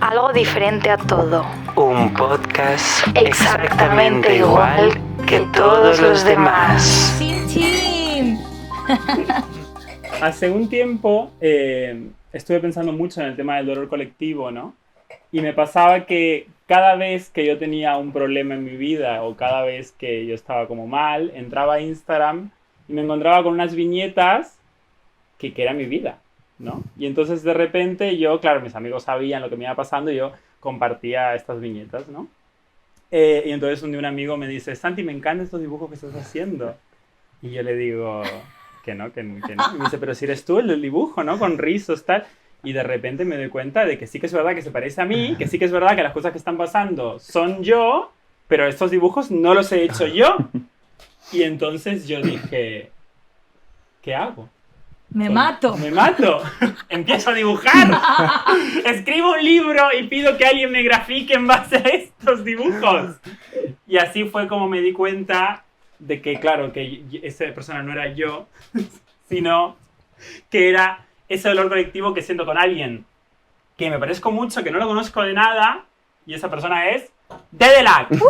Algo diferente a todo. Un podcast Exactamente igual que todos los demás. ¡Chin, chin! Hace un tiempo estuve pensando mucho en el tema del dolor colectivo, ¿no? Y me pasaba que cada vez que yo tenía un problema en mi vida o cada vez que yo estaba como mal, entraba a Instagram y me encontraba con unas viñetas que era mi vida, ¿no? Y entonces de repente yo, claro, mis amigos sabían lo que me iba pasando y yo compartía estas viñetas, ¿no? Y entonces un día un amigo me dice, Santi, me encantan estos dibujos que estás haciendo. Y yo le digo que no. Y me dice, pero si eres tú el del dibujo, ¿no? Con rizos, tal. Y de repente me doy cuenta de que sí que es verdad que se parece a mí, que sí que es verdad que las cosas que están pasando son yo, pero estos dibujos no los he hecho yo. Y entonces yo dije, ¿qué hago? Me mato. Empiezo a dibujar. Escribo un libro y pido que alguien me grafique en base a estos dibujos. Y así fue como me di cuenta de que, claro, que esa persona no era yo, sino que era ese dolor colectivo que siento con alguien que me parezco mucho, que no lo conozco de nada, y esa persona es Dedelac. ¡Chin,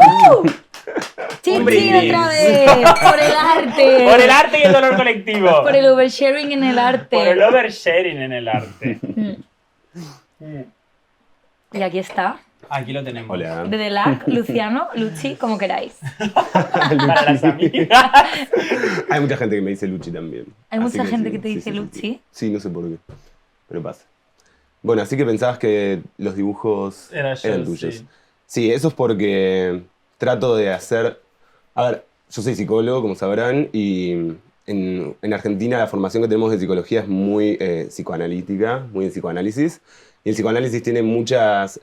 Un chin, brindis. otra vez! ¡Por el arte! Por el arte y el dolor colectivo. Por el oversharing en el arte. Por el oversharing en el arte. Y aquí está. Aquí lo tenemos. Hola. De Delac, Luciano, Luchi, como queráis. Para las amigas. Hay mucha gente que me dice Luchi también. Hay Así mucha gente sí, que te sí, dice sí, Luchi. Sí, sí, no sé por qué. Pero pasa. Bueno, así que pensabas que los dibujos Era yo, eran tuyos. sí. Sí, eso es porque trato de hacer... A ver, yo soy psicólogo, como sabrán, y en Argentina la formación que tenemos de psicología es muy psicoanalítica, muy de psicoanálisis. Y el psicoanálisis tiene muchas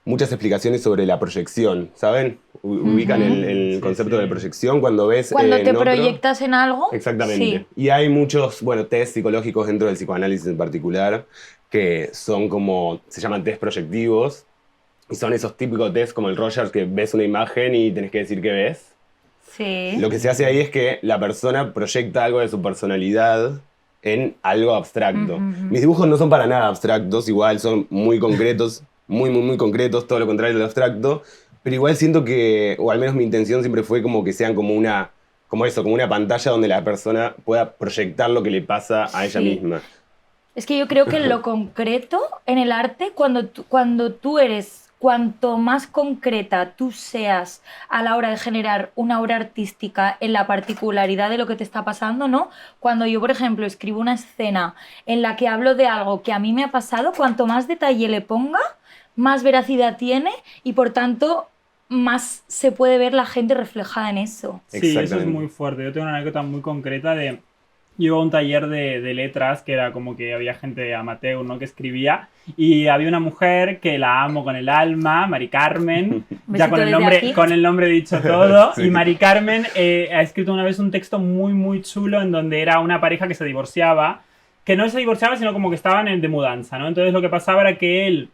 explicaciones sobre la proyección, ¿saben? Ubican el concepto de proyección cuando ves Cuando en te otro. proyectas en algo. Exactamente. Sí. Y hay muchos, test psicológicos dentro del psicoanálisis en particular que son como, se llaman test proyectivos. Y son esos típicos test como el Rogers que ves una imagen y tenés que decir qué ves. Sí. Lo que se hace ahí es que la persona proyecta algo de su personalidad en algo abstracto. Mis dibujos no son para nada abstractos, igual son muy concretos, muy concretos, todo lo contrario de lo abstracto, pero igual siento que, o al menos mi intención siempre fue como que sean como una pantalla donde la persona pueda proyectar lo que le pasa a ella Sí. misma. Es que yo creo que en lo concreto, en el arte, cuando tú eres, cuanto más concreta tú seas a la hora de generar una obra artística en la particularidad de lo que te está pasando, ¿no? Cuando yo, por ejemplo, escribo una escena en la que hablo de algo que a mí me ha pasado, cuanto más detalle le ponga, más veracidad tiene y, por tanto, más se puede ver la gente reflejada en eso. Sí, eso es Exactamente. muy fuerte. Yo tengo una anécdota muy concreta de... Yo iba a un taller de letras que era como que había gente amateur, ¿no? Que escribía y había una mujer que la amo con el alma, Mari Carmen, ya Besito desde aquí. con el nombre dicho todo. Sí. Y Mari Carmen ha escrito una vez un texto muy chulo en donde era una pareja que se divorciaba, que no se divorciaba sino como que estaban de mudanza, ¿no? Entonces lo que pasaba era que él,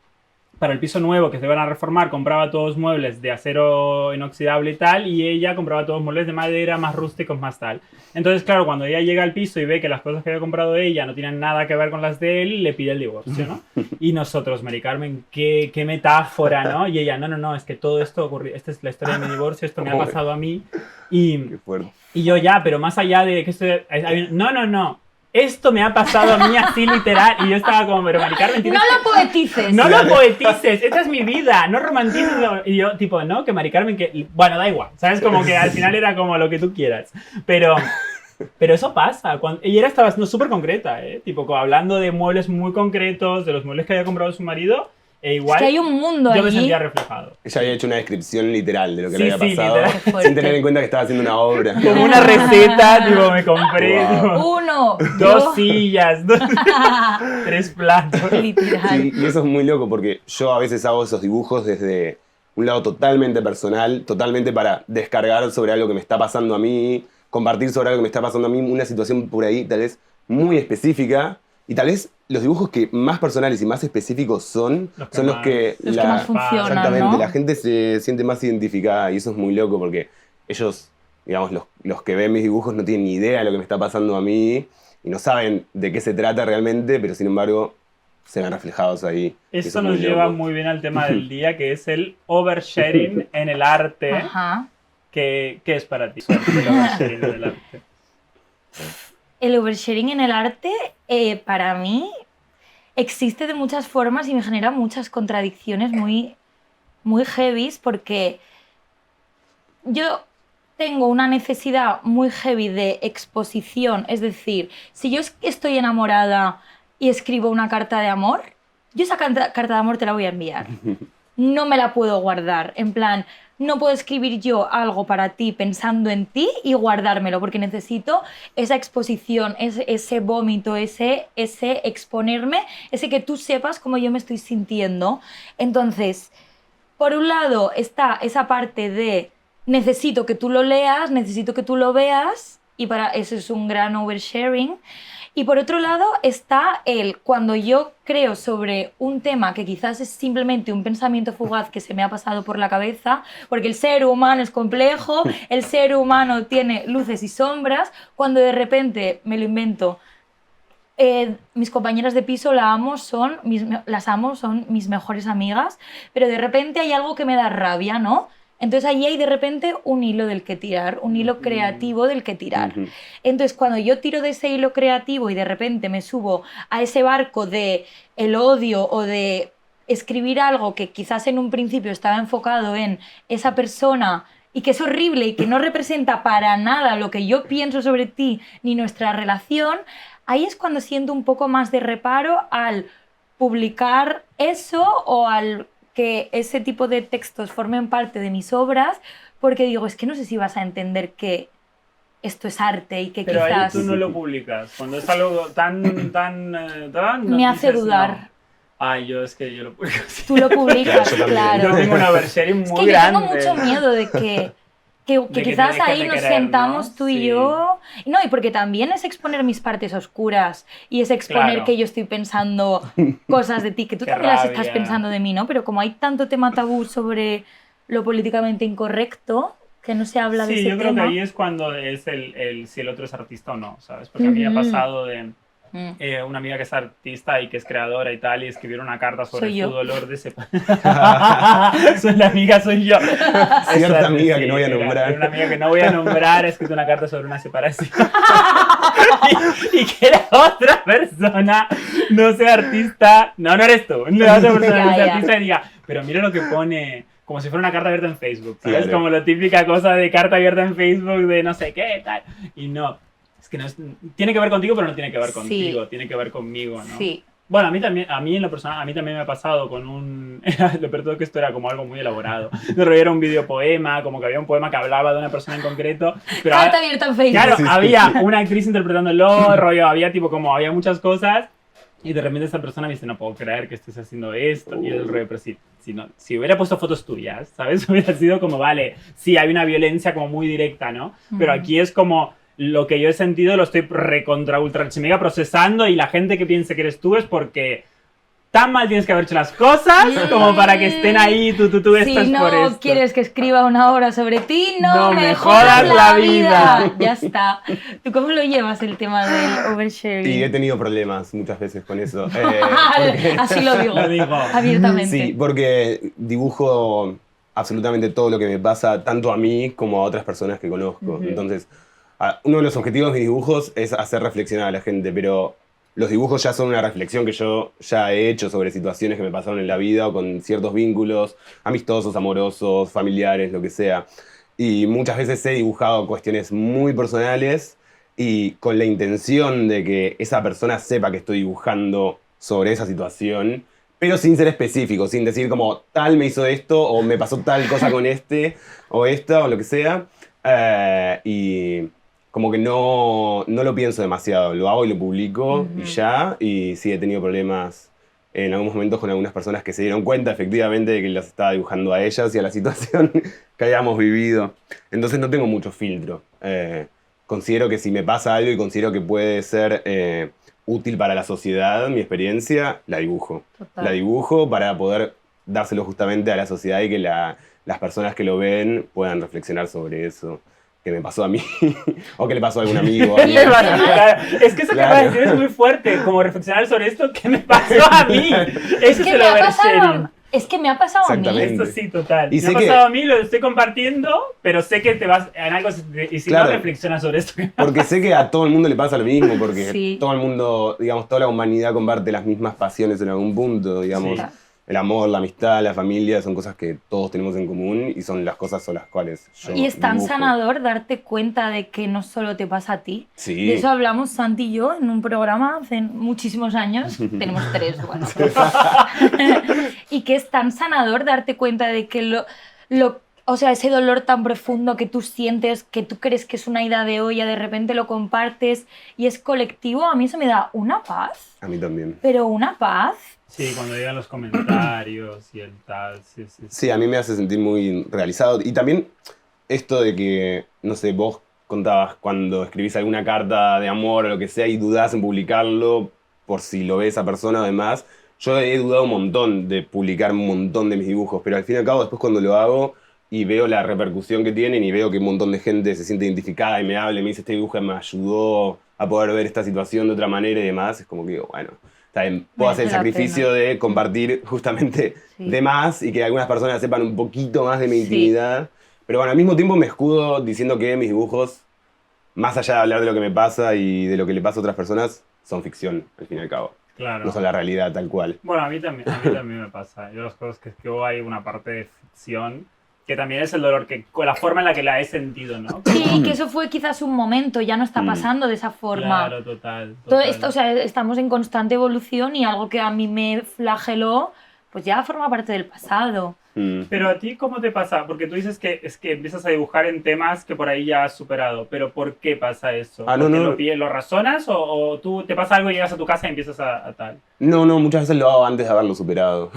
para el piso nuevo que se iban a reformar, compraba todos muebles de acero inoxidable y tal, y ella compraba todos muebles de madera, más rústicos, más tal. Entonces, claro, cuando ella llega al piso y ve que las cosas que había comprado ella no tienen nada que ver con las de él, le pide el divorcio, ¿no? Y nosotros, Mari Carmen, qué metáfora, ¿no? Y ella, no, es que todo esto ocurrió, esta es la historia de mi divorcio, esto me ha pasado a mí. Qué fuerte. Y yo ya, pero más allá de que esto... No. Esto me ha pasado a mí así literal. Y yo estaba como, pero Mari Carmen, No tienes lo poetices. no lo poetices, esta es mi vida, no romantices. Y yo, tipo, no, que Mari Carmen, que. Bueno, da igual, ¿sabes? Como que al final era como lo que tú quieras. Pero eso pasa. Y ella estaba siendo súper concreta, ¿eh? Tipo, hablando de muebles muy concretos, de los muebles que había comprado su marido. E igual. Es que hay un mundo yo me allí. sentía reflejado. Ella había hecho una descripción literal de lo que Sí, le había sí, pasado, literal. Qué fuerte. sin tener en cuenta que estaba haciendo una obra. Como una receta, tipo, me compré Wow. tipo, 1, dos 2, sillas, 3 platos. literal. Sí, y eso es muy loco porque yo a veces hago esos dibujos desde un lado totalmente personal, totalmente para descargar sobre algo que me está pasando a mí, compartir sobre algo que me está pasando a mí, una situación por ahí tal vez muy específica. Y tal vez los dibujos que más personales y más específicos son Los que los más- que Los que más funcionan, exactamente, ¿no? la gente se siente más identificada y eso es muy loco porque ellos, digamos, los que ven mis dibujos no tienen ni idea de lo que me está pasando a mí y no saben de qué se trata realmente, pero sin embargo se ven reflejados ahí. Esto es muy nos lleva loco. muy bien al tema del día, que es el oversharing en el arte. Ajá. ¿Qué es para ti el oversharing en el arte? El oversharing en el arte, para mí, existe de muchas formas y me genera muchas contradicciones muy, muy heavies, porque yo tengo una necesidad muy heavy de exposición. Es decir, si yo estoy enamorada y escribo una carta de amor, yo esa carta de amor te la voy a enviar. No me la puedo guardar. En plan, no puedo escribir yo algo para ti pensando en ti y guardármelo, porque necesito esa exposición, ese vómito, ese exponerme, ese que tú sepas cómo yo me estoy sintiendo. Entonces, por un lado está esa parte de necesito que tú lo leas, necesito que tú lo veas, y para eso es un gran oversharing. Y por otro lado está cuando yo creo sobre un tema que quizás es simplemente un pensamiento fugaz que se me ha pasado por la cabeza, porque el ser humano es complejo, el ser humano tiene luces y sombras, cuando de repente me lo invento. Mis compañeras de piso las amo, son mis mejores amigas, pero de repente hay algo que me da rabia, ¿no? Entonces ahí hay de repente un hilo del que tirar, un hilo creativo del que tirar. Entonces cuando yo tiro de ese hilo creativo y de repente me subo a ese barco de el odio o de escribir algo que quizás en un principio estaba enfocado en esa persona y que es horrible y que no representa para nada lo que yo pienso sobre ti ni nuestra relación, ahí es cuando siento un poco más de reparo al publicar eso o al que ese tipo de textos formen parte de mis obras, porque digo, es que no sé si vas a entender que esto es arte y que Pero quizás... ahí tú no lo publicas. Cuando es algo tan me hace noticias, dudar. no. Ay, yo lo publico. Sí. Tú lo publicas, Yo también. claro. Yo tengo una oversharing muy Es que yo grande. tengo mucho miedo de que que quizás te dejes ahí de nos querer, sentamos ¿no? tú y Sí. yo. No, y porque también es exponer mis partes oscuras y es exponer Claro. que yo estoy pensando cosas de ti, que tú Qué también las rabia. estás pensando de mí, ¿no? Pero como hay tanto tema tabú sobre lo políticamente incorrecto, que no se habla de Sí, ese yo creo tema. que ahí es cuando es si el otro es artista o no, ¿sabes? Porque a mí me ha pasado de una amiga que es artista y que es creadora y tal, y escribir una carta sobre Soy su yo. dolor de soy la amiga, soy yo. Cierta amiga que no voy a nombrar. Una amiga que no voy a nombrar ha escrito una carta sobre una separación. y que la otra persona no sea artista. No eres tú. La otra persona no sea Ya. artista y diga, pero mira lo que pone. Como si fuera una carta abierta en Facebook, ¿sabes? Claro. Como la típica cosa de carta abierta en Facebook de no sé qué, tal. Y no, es que no es, tiene que ver contigo, pero no tiene que ver contigo, tiene que ver conmigo, ¿no? Sí. Bueno, a mí en lo personal, a mí también me ha pasado con un... Lo peor de todo es que esto era como algo muy elaborado. De rollo era un videopoema, como que había un poema que hablaba de una persona en concreto. Pero Carta abierta en Facebook. claro, había una actriz interpretándolo, rollo, había tipo como, había muchas cosas. Y de repente esa persona me dice, no puedo creer que estés haciendo esto. Y yo del rollo, pero si hubiera puesto fotos tuyas, ¿sabes? Hubiera sido como, vale, sí, hay una violencia como muy directa, ¿no? Pero aquí es como, lo que yo he sentido lo estoy recontra ultra mega procesando y la gente que piense que eres tú es porque tan mal tienes que haber hecho las cosas como para que estén ahí, tú estás si no por esto. quieres que escriba una obra sobre ti, No no me me jodas jodas la la vida. vida. Ya está. ¿Tú cómo lo llevas el tema del oversharing? Y he tenido problemas muchas veces con eso. Porque- Así lo digo, Lo digo. abiertamente. Sí, porque dibujo absolutamente todo lo que me pasa, tanto a mí como a otras personas que conozco. Entonces, uno de los objetivos de mis dibujos es hacer reflexionar a la gente, pero los dibujos ya son una reflexión que yo ya he hecho sobre situaciones que me pasaron en la vida o con ciertos vínculos amistosos, amorosos, familiares, lo que sea. Y muchas veces he dibujado cuestiones muy personales y con la intención de que esa persona sepa que estoy dibujando sobre esa situación, pero sin ser específico, sin decir como tal me hizo esto o me pasó tal cosa con este o esta o lo que sea. Y como que no lo pienso demasiado, lo hago y lo publico y ya. Y sí, he tenido problemas en algunos momentos con algunas personas que se dieron cuenta efectivamente de que las estaba dibujando a ellas y a la situación que habíamos vivido. Entonces no tengo mucho filtro. Considero que si me pasa algo y considero que puede ser útil para la sociedad, mi experiencia, la dibujo. Total. La dibujo para poder dárselo justamente a la sociedad y que las personas que lo ven puedan reflexionar sobre eso. que me pasó a mí o que le pasó a algún amigo. Y el tema- Claro, es que eso que Claro. vas a decir es muy fuerte, como reflexionar sobre esto, ¿qué me pasó a mí? Eso que es el me ha pasado, oversharing. es que me ha pasado a mí. Exactamente. Esto sí, total. Y Me sé ha que- pasado a mí, lo estoy compartiendo, pero sé que te vas en algo y si Claro. no reflexionas sobre esto. Porque sé que a todo el mundo le pasa lo mismo, porque Sí. todo el mundo, digamos, toda la humanidad comparte las mismas pasiones en algún punto, digamos. Sí. El amor, la amistad, la familia son cosas que todos tenemos en común y son las cosas con las cuales yo Y es tan dibujo. sanador darte cuenta de que no solo te pasa a ti. Sí. De eso hablamos Santi y yo en un programa hace muchísimos años. Tenemos 3, bueno. Y que es tan sanador darte cuenta de que o sea, ese dolor tan profundo que tú sientes, que tú crees que es una ida de olla, de repente lo compartes y es colectivo, a mí eso me da una paz. A mí también. Pero una paz. Sí, cuando llegan los comentarios y el tal, sí. Sí, a mí me hace sentir muy realizado. Y también esto de que, no sé, vos contabas cuando escribís alguna carta de amor o lo que sea y dudás en publicarlo por si lo ve esa persona o demás. Yo he dudado un montón de publicar un montón de mis dibujos, pero al fin y al cabo después cuando lo hago y veo la repercusión que tienen y veo que un montón de gente se siente identificada y me habla y me dice este dibujo me ayudó a poder ver esta situación de otra manera y demás, es como que digo, bueno, está bien, puedo hacer el Merece la sacrificio de compartir justamente Sí. de más y que algunas personas sepan un poquito más de mi Sí. intimidad. Pero bueno, al mismo tiempo me escudo diciendo que mis dibujos, más allá de hablar de lo que me pasa y de lo que le pasa a otras personas, son ficción, al fin y al cabo. Claro. No son la realidad tal cual. Bueno, a mí también me pasa. Yo las cosas que escribo hay una parte de ficción que también es el dolor, que con la forma en la que la he sentido, ¿no? Sí, que eso fue quizás un momento, ya no está pasando de esa forma. Claro, total. Todo esto, o sea, estamos en constante evolución y algo que a mí me flageló, pues ya forma parte del pasado. Pero a ti, ¿cómo te pasa? Porque tú dices que es que empiezas a dibujar en temas que por ahí ya has superado. ¿Pero por qué pasa eso? Ah, no, ¿Porque no. lo razonas o tú te pasa algo y llegas a tu casa y empiezas a tal? No, muchas veces lo hago antes de haberlo superado.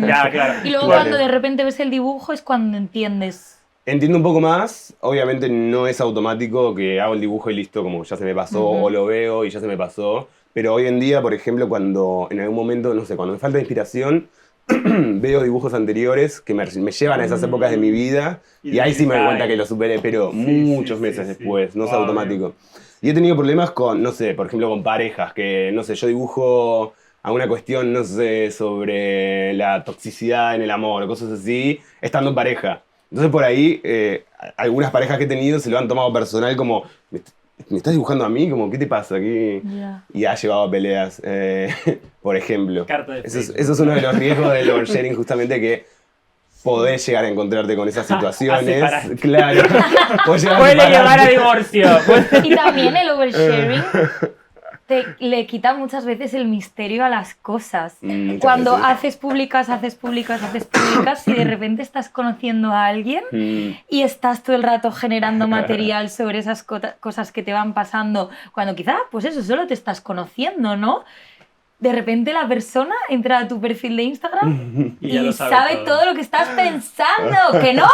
Ya, claro. Y luego Bueno. cuando de repente ves el dibujo es cuando entiendes. Entiendo un poco más, obviamente no es automático que hago el dibujo y listo, como ya se me pasó, o lo veo y ya se me pasó. Pero hoy en día, por ejemplo, cuando en algún momento, no sé, cuando me falta inspiración, veo dibujos anteriores que me llevan a esas épocas de mi vida y ahí sí me doy cuenta que lo superé, pero Sí, muchos sí, meses sí, sí. después, no es Obvio. automático. Y he tenido problemas con, no sé, por ejemplo, con parejas, que, no sé, yo dibujo alguna cuestión, no sé, sobre la toxicidad en el amor o cosas así, estando en pareja. Entonces por ahí, algunas parejas que he tenido se lo han tomado personal como, ¿me estás dibujando a mí? Como, ¿qué te pasa aquí? Ya. Y ha llevado a peleas, por ejemplo. Carta de Eso Facebook. es uno de los riesgos del oversharing, justamente que podés llegar a encontrarte con esas situaciones. separarte. Claro. Podés llegar Puede separarte. llevar a divorcio. Y también el oversharing le quita muchas veces el misterio a las cosas. Muchas Cuando veces. haces públicas y de repente estás conociendo a alguien y estás todo el rato generando material sobre esas cosas que te van pasando, cuando quizá, pues eso, solo te estás conociendo, ¿no? De repente la persona entra a tu perfil de Instagram Y ya y lo sabe todo. todo lo que estás pensando. ¡Que no!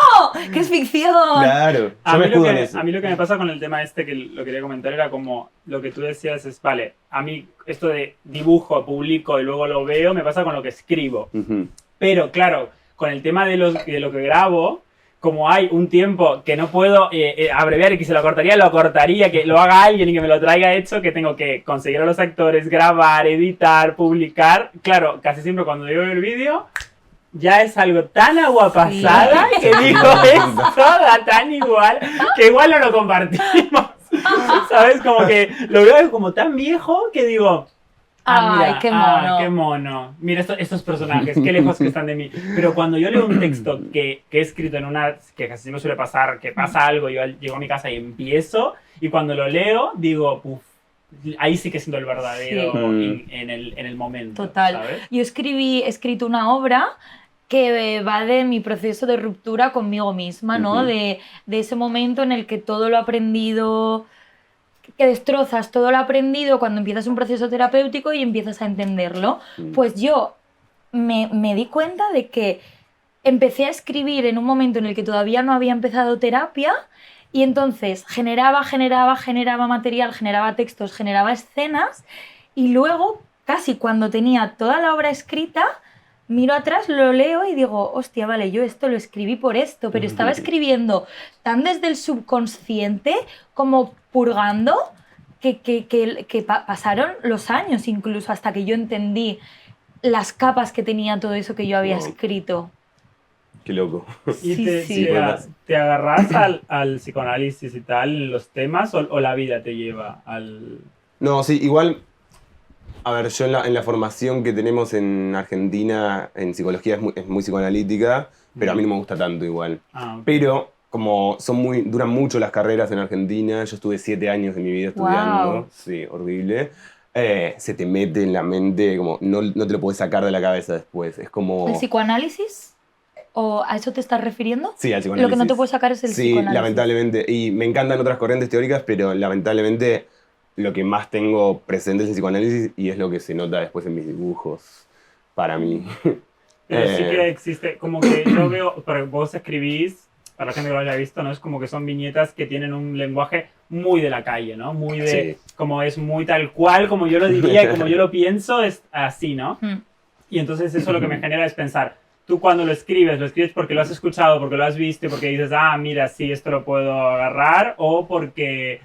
¡Que es ficción! Claro. A Yo me mí, lo escudo en que, eso. a mí lo que me pasa con el tema este, que lo quería comentar, era como lo que tú decías es, vale, a mí esto de dibujo, publico y luego lo veo, me pasa con lo que escribo. Ujú. Pero claro, con el tema de lo que grabo, como hay un tiempo que no puedo abreviar y que se lo cortaría, que lo haga alguien y que me lo traiga hecho, que tengo que conseguir a los actores, grabar, editar, publicar. Claro, casi siempre cuando yo veo el vídeo, ya es algo tan agua pasada que digo, esto da tan igual, que igual no lo compartimos. ¿Sabes? Como que lo veo como tan viejo que digo... Ay, qué mono. qué mono. Mira estos personajes, qué lejos que están de mí. Pero cuando yo leo un texto que he escrito en una... que casi me suele pasar, que pasa algo, yo llego a mi casa y empiezo, y cuando lo leo, digo, uff, ahí sí que siento el verdadero Sí. en el momento. Total. ¿Sabes? Yo he escrito una obra que va de mi proceso de ruptura conmigo misma, ¿no? Ujú. De ese momento en el que todo lo aprendido, que destrozas todo lo aprendido cuando empiezas un proceso terapéutico y empiezas a entenderlo. Pues yo me di cuenta de que empecé a escribir en un momento en el que todavía no había empezado terapia y entonces generaba material, generaba textos, generaba escenas y luego, casi cuando tenía toda la obra escrita, miro atrás, lo leo y digo, hostia, vale, yo esto lo escribí por esto, pero estaba escribiendo tan desde el subconsciente como purgando que pasaron los años incluso hasta que yo entendí las capas que tenía todo eso que yo había Wow. escrito. Qué loco. ¿Y Sí. te agarras al psicoanálisis y tal, los temas, o la vida te lleva al...? No, sí, igual, a ver, yo en la formación que tenemos en Argentina en psicología es muy psicoanalítica, pero a mí no me gusta tanto igual. Ah, ok. Pero como duran mucho las carreras en Argentina, yo estuve 7 años de mi vida estudiando, Wow. sí, horrible. Se te mete en la mente, como no te lo puedes sacar de la cabeza después. Es como... ¿El psicoanálisis? ¿O a eso te estás refiriendo? Sí, al Lo psicoanálisis. que no te puedes sacar es el Sí, psicoanálisis. lamentablemente. Y me encantan otras corrientes teóricas, pero lamentablemente lo que más tengo presente es el psicoanálisis y es lo que se nota después en mis dibujos, para mí. Pero sí que existe, como que yo veo, pero vos escribís, para la gente que lo haya visto, ¿no? Es como que son viñetas que tienen un lenguaje muy de la calle, ¿no? Muy de, Sí. como es muy tal cual, como yo lo diría y como yo lo pienso, es así, ¿no? Mm. Y entonces eso lo que me genera es pensar, tú cuando lo escribes porque lo has escuchado, porque lo has visto y porque dices, ah, mira, sí, esto lo puedo agarrar, o porque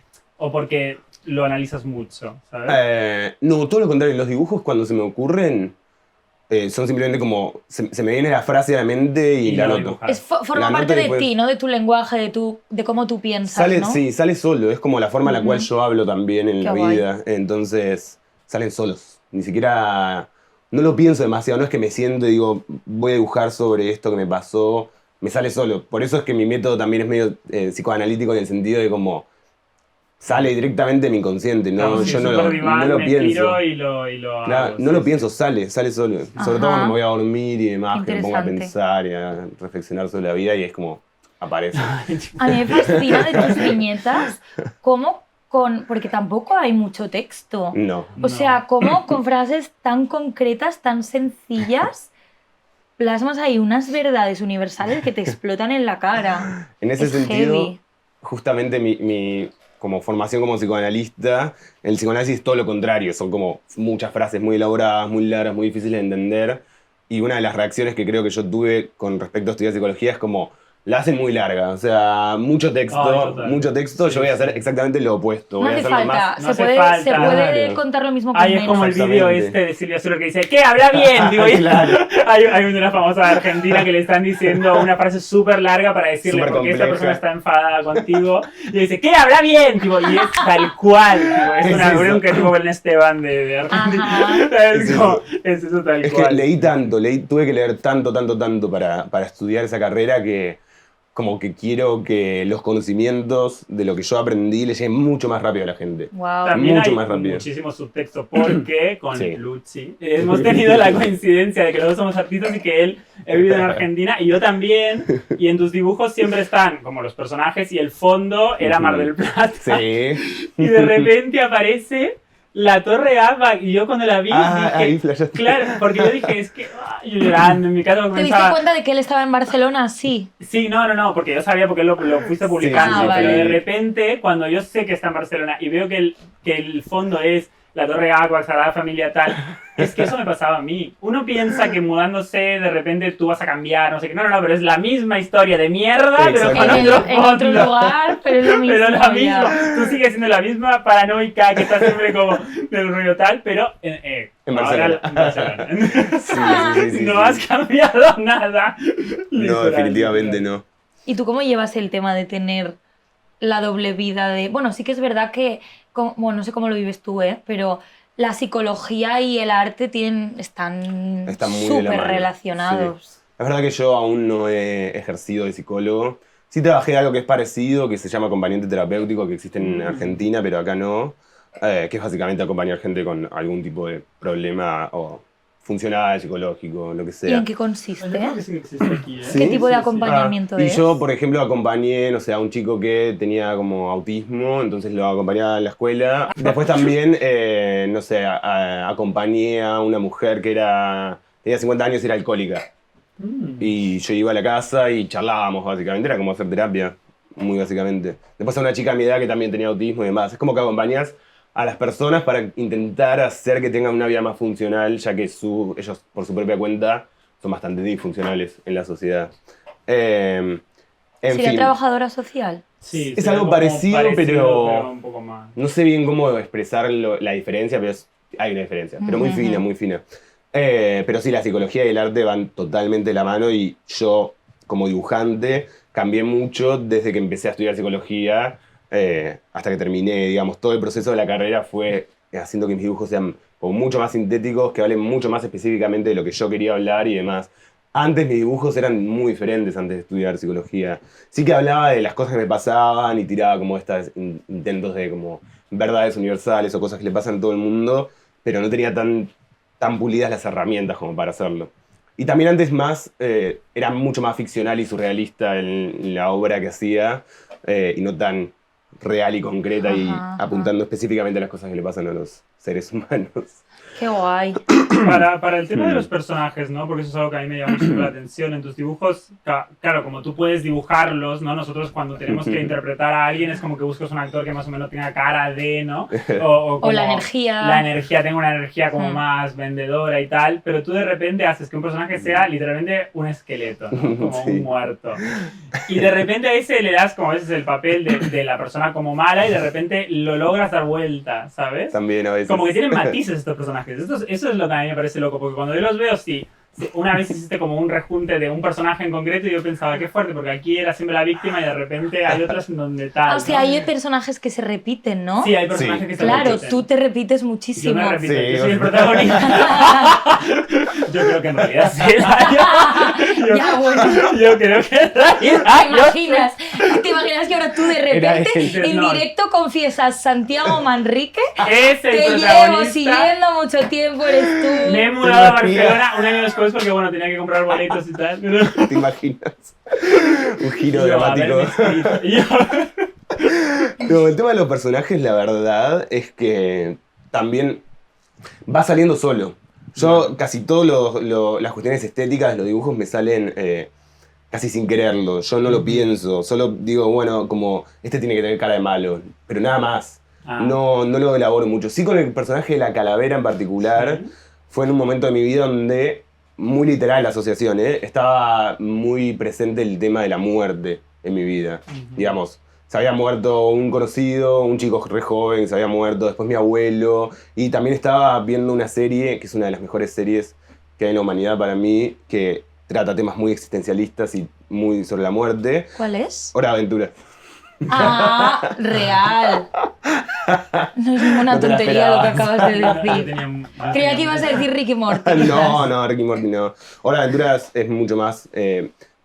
lo analizas mucho, ¿sabes? No, todo lo contrario. Los dibujos cuando se me ocurren son simplemente como... Se me viene la frase a la mente y la lo anoto. dibujas. Forma La parte nota de después- ti, ¿no? De tu lenguaje, de cómo tú piensas, Sale, ¿no? sí, sale solo. Es como la forma en la cual Ujú. yo hablo también en Qué la guay. vida. Entonces, salen solos. Ni siquiera... No lo pienso demasiado. No es que me siento y digo, voy a dibujar sobre esto que me pasó. Me sale solo. Por eso es que mi método también es medio psicoanalítico en el sentido de como... Sale directamente de mi inconsciente. No, Claro, sí, yo no súper lo, rival, no lo me pienso. tiro y lo Claro, hago, no sí, lo sí. pienso, sale solo. Sobre todo Ajá. cuando me voy a dormir y demás, que me pongo a Interesante. pensar y a reflexionar sobre la vida y es como, aparece. A mí me fascina de tus viñetas cómo porque tampoco hay mucho texto. No. O sea, cómo con frases tan concretas, tan sencillas, plasmas ahí unas verdades universales que te explotan en la cara. En ese Es sentido, heavy. justamente mi como formación como psicoanalista, el psicoanálisis es todo lo contrario, son como muchas frases muy elaboradas, muy largas, muy difíciles de entender. Y una de las reacciones que creo que yo tuve con respecto a estudiar psicología es como, la hacen muy larga, o sea, mucho texto, Ay, total. yo voy a hacer exactamente lo opuesto. No Voy a hace hacerlo falta. más... no Se hace puede, falta. se puede Claro. contar lo mismo con Ahí es menos. como el vídeo Exactamente. de Silvia Azul que dice, ¿qué? ¡Habla bien! Digo, y Claro. hay una famosa de Argentina que le están diciendo una frase súper larga para decirle Súper por qué esta compleja. persona está enfadada contigo. Y dice, ¿qué? ¡Habla bien! Tipo, y es tal cual. Tipo, es Es una eso. broma que tipo Belén Esteban de Argentina. Ajá. Es, como, es eso tal Es cual. que tuve que leer tanto para estudiar esa carrera que como que quiero que los conocimientos de lo que yo aprendí le lleguen mucho más rápido a la gente. Wow. También mucho hay más rápido. muchísimo subtexto porque con Sí. Lucci hemos tenido la coincidencia de que los dos somos artistas y que él ha vivido en Argentina y yo también. Y en tus dibujos siempre están como los personajes y el fondo era Mar del Plata. Sí. Y de repente aparece la Torre Eiffel y yo cuando la vi Ahí dije... flashaste. Claro, porque yo dije, es que... yo llorando en mi casa ¿Te diste comenzaba... cuenta de que él estaba en Barcelona? Sí. Sí, no, porque yo sabía porque lo fuiste publicando, Ah, pero vale. de repente, cuando yo sé que está en Barcelona y veo que el fondo es la Torre Agua, Sagrada Familia, tal, es que eso me pasaba a mí. Uno piensa que mudándose de repente tú vas a cambiar, no sé qué, no, pero es la misma historia de mierda, pero con Exacto. En, otro en otro fondo. lugar, pero es lo mismo. Pero la ya. misma, tú sigues siendo la misma paranoica que está siempre como del rollo tal, pero En ahora Barcelona. en Barcelona. Sí, No has cambiado nada. No, Literal, definitivamente literal. no. ¿Y tú cómo llevas el tema de tener la doble vida de... Bueno, sí que es verdad que... Bueno, no sé cómo lo vives tú, pero la psicología y el arte están Están muy de la súper mano, relacionados. Es verdad que yo aún no he ejercido de psicólogo. Sí trabajé de algo que es parecido, que se llama acompañante terapéutico, que existe en Argentina, pero acá no. Que es básicamente acompañar gente con algún tipo de problema o funcional, psicológico, lo que ¿Y sea. en qué Yo consiste? creo que sí existe aquí, ¿eh? Sí. ¿Qué tipo de sí, sí. acompañamiento Y es? yo, por ejemplo, acompañé, no sé, a un chico que tenía como autismo, entonces lo acompañaba en la escuela. Después también, no sé, acompañé a una mujer que tenía 50 años y era alcohólica. Y yo iba a la casa y charlábamos, básicamente, era como hacer terapia, muy básicamente. Después a una chica a mi edad que también tenía autismo y demás. Es como que acompañás a las personas para intentar hacer que tengan una vida más funcional, ya que ellos, por su propia cuenta, son bastante disfuncionales en la sociedad. En ¿Sería fin, trabajadora social? Sí, es sería algo como parecido, pero un poco más. no sé bien cómo expresar la diferencia, pero hay una diferencia, pero muy fina, muy fina. Pero sí, la psicología y el arte van totalmente de la mano y yo, como dibujante, cambié mucho desde que empecé a estudiar psicología hasta que terminé, digamos, todo el proceso de la carrera fue haciendo que mis dibujos sean como mucho más sintéticos, que hablen mucho más específicamente de lo que yo quería hablar y demás. Antes mis dibujos eran muy diferentes antes de estudiar psicología. Sí que hablaba de las cosas que me pasaban y tiraba como estos intentos de como verdades universales o cosas que le pasan a todo el mundo, pero no tenía tan pulidas las herramientas como para hacerlo. Y también antes era mucho más ficcional y surrealista en la obra que hacía y no tan real y concreta y apuntando específicamente a las cosas que le pasan a los seres humanos. Qué guay. Para el tema de los personajes, ¿no? Porque eso es algo que a mí me llama mucho la atención. En tus dibujos, claro, como tú puedes dibujarlos, ¿no? Nosotros cuando tenemos que interpretar a alguien es como que buscas un actor que más o menos tenga cara de, ¿no? O la energía. La energía, tenga una energía como más vendedora y tal, pero tú de repente haces que un personaje sea literalmente un esqueleto, ¿no? Como un muerto. Y de repente a ese le das como a veces el papel de la persona como mala y de repente lo logras dar vuelta, ¿sabes? También a veces. Como que tienen matices estos personajes. Eso es lo que a mí me parece loco, porque cuando yo los veo, sí, una vez hiciste como un rejunte de un personaje en concreto y yo pensaba, qué fuerte, porque aquí era siempre la víctima y de repente hay otras en donde tal. O sea, ¿no? hay personajes que se repiten, ¿no? Sí, hay personajes que se Claro, repiten. tú te repites Yo muchísimo. me repito, Sí, yo soy el protagonista. Yo creo que en realidad sí. Ya, bueno. Yo creo que en realidad ¿Te imaginas que ahora tú de Era repente él. en No. directo confiesas Santiago Manrique? es el Te llevo protagonista. siguiendo mucho tiempo, eres tú. Me he mudado a Barcelona un año después porque, bueno, tenía que comprar boletos y tal. Pero... ¿Te imaginas? Un giro Yo, a dramático. ver, me escrito. No, el tema de los personajes, la verdad, es que también va saliendo solo. Yo casi todas las cuestiones estéticas, los dibujos me salen casi sin quererlo. Yo no lo pienso, solo digo, bueno, como este tiene que tener cara de malo, pero nada más. No lo elaboro mucho. Sí, con el personaje de la calavera en particular, fue en un momento de mi vida donde, muy literal la asociación, estaba muy presente el tema de la muerte en mi vida. Digamos, se había muerto un conocido, un chico re joven, se había muerto, después mi abuelo, y también estaba viendo una serie, que es una de las mejores series que hay en la humanidad para mí, que trata temas muy existencialistas y muy sobre la muerte. ¿Cuál es? Hora de Aventura. Ah, real. No es ninguna No te la tontería lo que esperabas. acabas de Yo decir. tenía- Creía que ibas a decir Ricky Morty. No, Ricky Morty no. Hora de Aventura es mucho más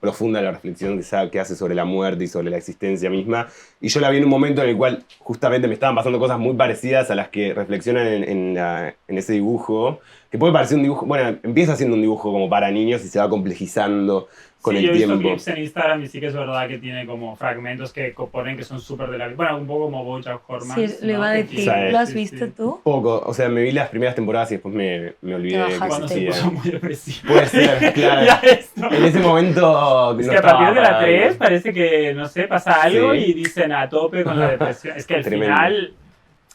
profunda la reflexión que hace sobre la muerte y sobre la existencia misma. Y yo la vi en un momento en el cual justamente me estaban pasando cosas muy parecidas a las que reflexionan en ese dibujo. Que puede parecer un dibujo, bueno, empieza siendo un dibujo como para niños y se va complejizando con sí, el yo he visto tiempo. clips en Instagram y sí que es verdad que tiene como fragmentos que ponen que son súper de la vida. Bueno, un poco como BoJack Horseman. Sí, lo iba a decir. Sí, ¿Lo has sí, visto sí. tú? Poco, o sea, me vi las primeras temporadas y después me olvidé Te que bajaste. Cuando se existía. puso muy depresivo. Puede ser, claro. Ya esto. En ese momento Es no que a partir estaba de la para 3 algo. parece que, no sé, pasa algo Sí. y dicen a tope con la depresión. Es que al Tremendo. final...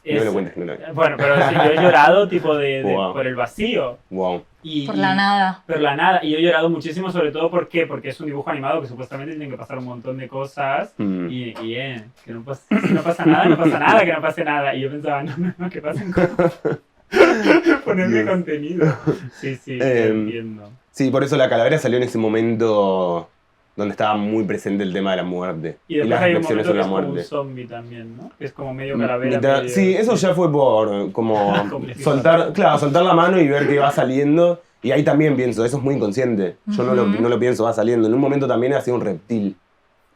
No me lo cuentes, que no lo vi. Bueno, pero sí, yo he llorado tipo Wow. por el vacío. Wow. Y, Por la nada. Por la nada. Y yo he llorado muchísimo, sobre todo ¿por qué? Porque es un dibujo animado que supuestamente tiene que pasar un montón de cosas. Y que no pasa, si no pasa nada, no pasa nada, que no pase nada. Y yo pensaba, no, que pasen cosas. Ponerme Dios. contenido. Sí, entiendo. Sí, por eso la calavera salió en ese momento donde estaba muy presente el tema de la muerte. Y después las hay un reflexiones momento que sobre es la como un muerte. zombie también, ¿no? Que es como medio calavera. Literal- medio- Sí, eso ya fue por como Complejización. soltar la mano y ver que va saliendo. Y ahí también pienso, eso es muy inconsciente. Yo no lo pienso, va saliendo. En un momento también hacía un reptil.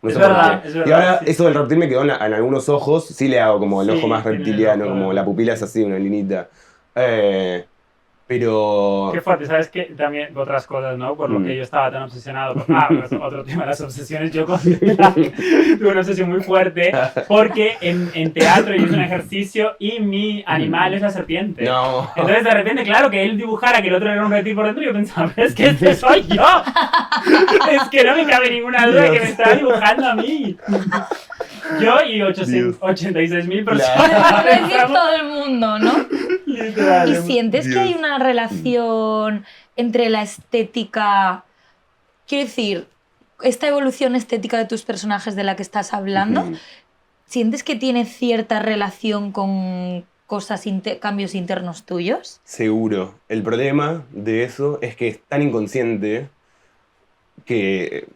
No Es sé por verdad, qué. es Y verdad, ahora sí. eso del reptil me quedó en algunos ojos. Sí le hago como el Sí, ojo más tiene el reptiliano, ojo como de- la pupila es así, una linita. Pero... Qué fuerte, ¿sabes qué? También otras cosas, ¿no? Por lo que yo estaba tan obsesionado. Pues, otro tema, las obsesiones. Yo tuve una obsesión muy fuerte porque en teatro yo hice un ejercicio y mi animal es la serpiente. No. Entonces de repente, claro, que él dibujara que el otro era un reptil por dentro y yo pensaba, pero es que este soy yo. Es que no me cabe ninguna duda de que me estaba dibujando a mí. Yo y 86.000 personas. Por decir todo el mundo, ¿no? Literal. ¿Y sientes que hay una relación entre la estética, quiero decir, esta evolución estética de tus personajes de la que estás hablando, Ujú. ¿sientes que tiene cierta relación con cosas, cambios internos tuyos? Seguro. El problema de eso es que es tan inconsciente que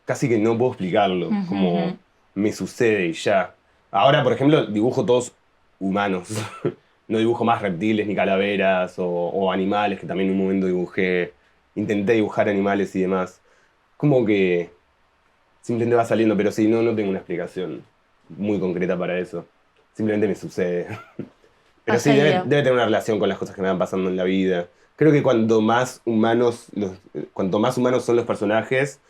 casi que no puedo explicarlo, Ujú, como ujú. me sucede y ya. Ahora, por ejemplo, dibujo todos humanos. No dibujo más reptiles ni calaveras o animales, que también en un momento dibujé. Intenté dibujar animales y demás. Como que simplemente va saliendo, pero sí, no tengo una explicación muy concreta para eso. Simplemente me sucede. Pero sí, Pasa y debe ya. tener una relación con las cosas que me van pasando en la vida. Creo que cuanto más humanos son los personajes,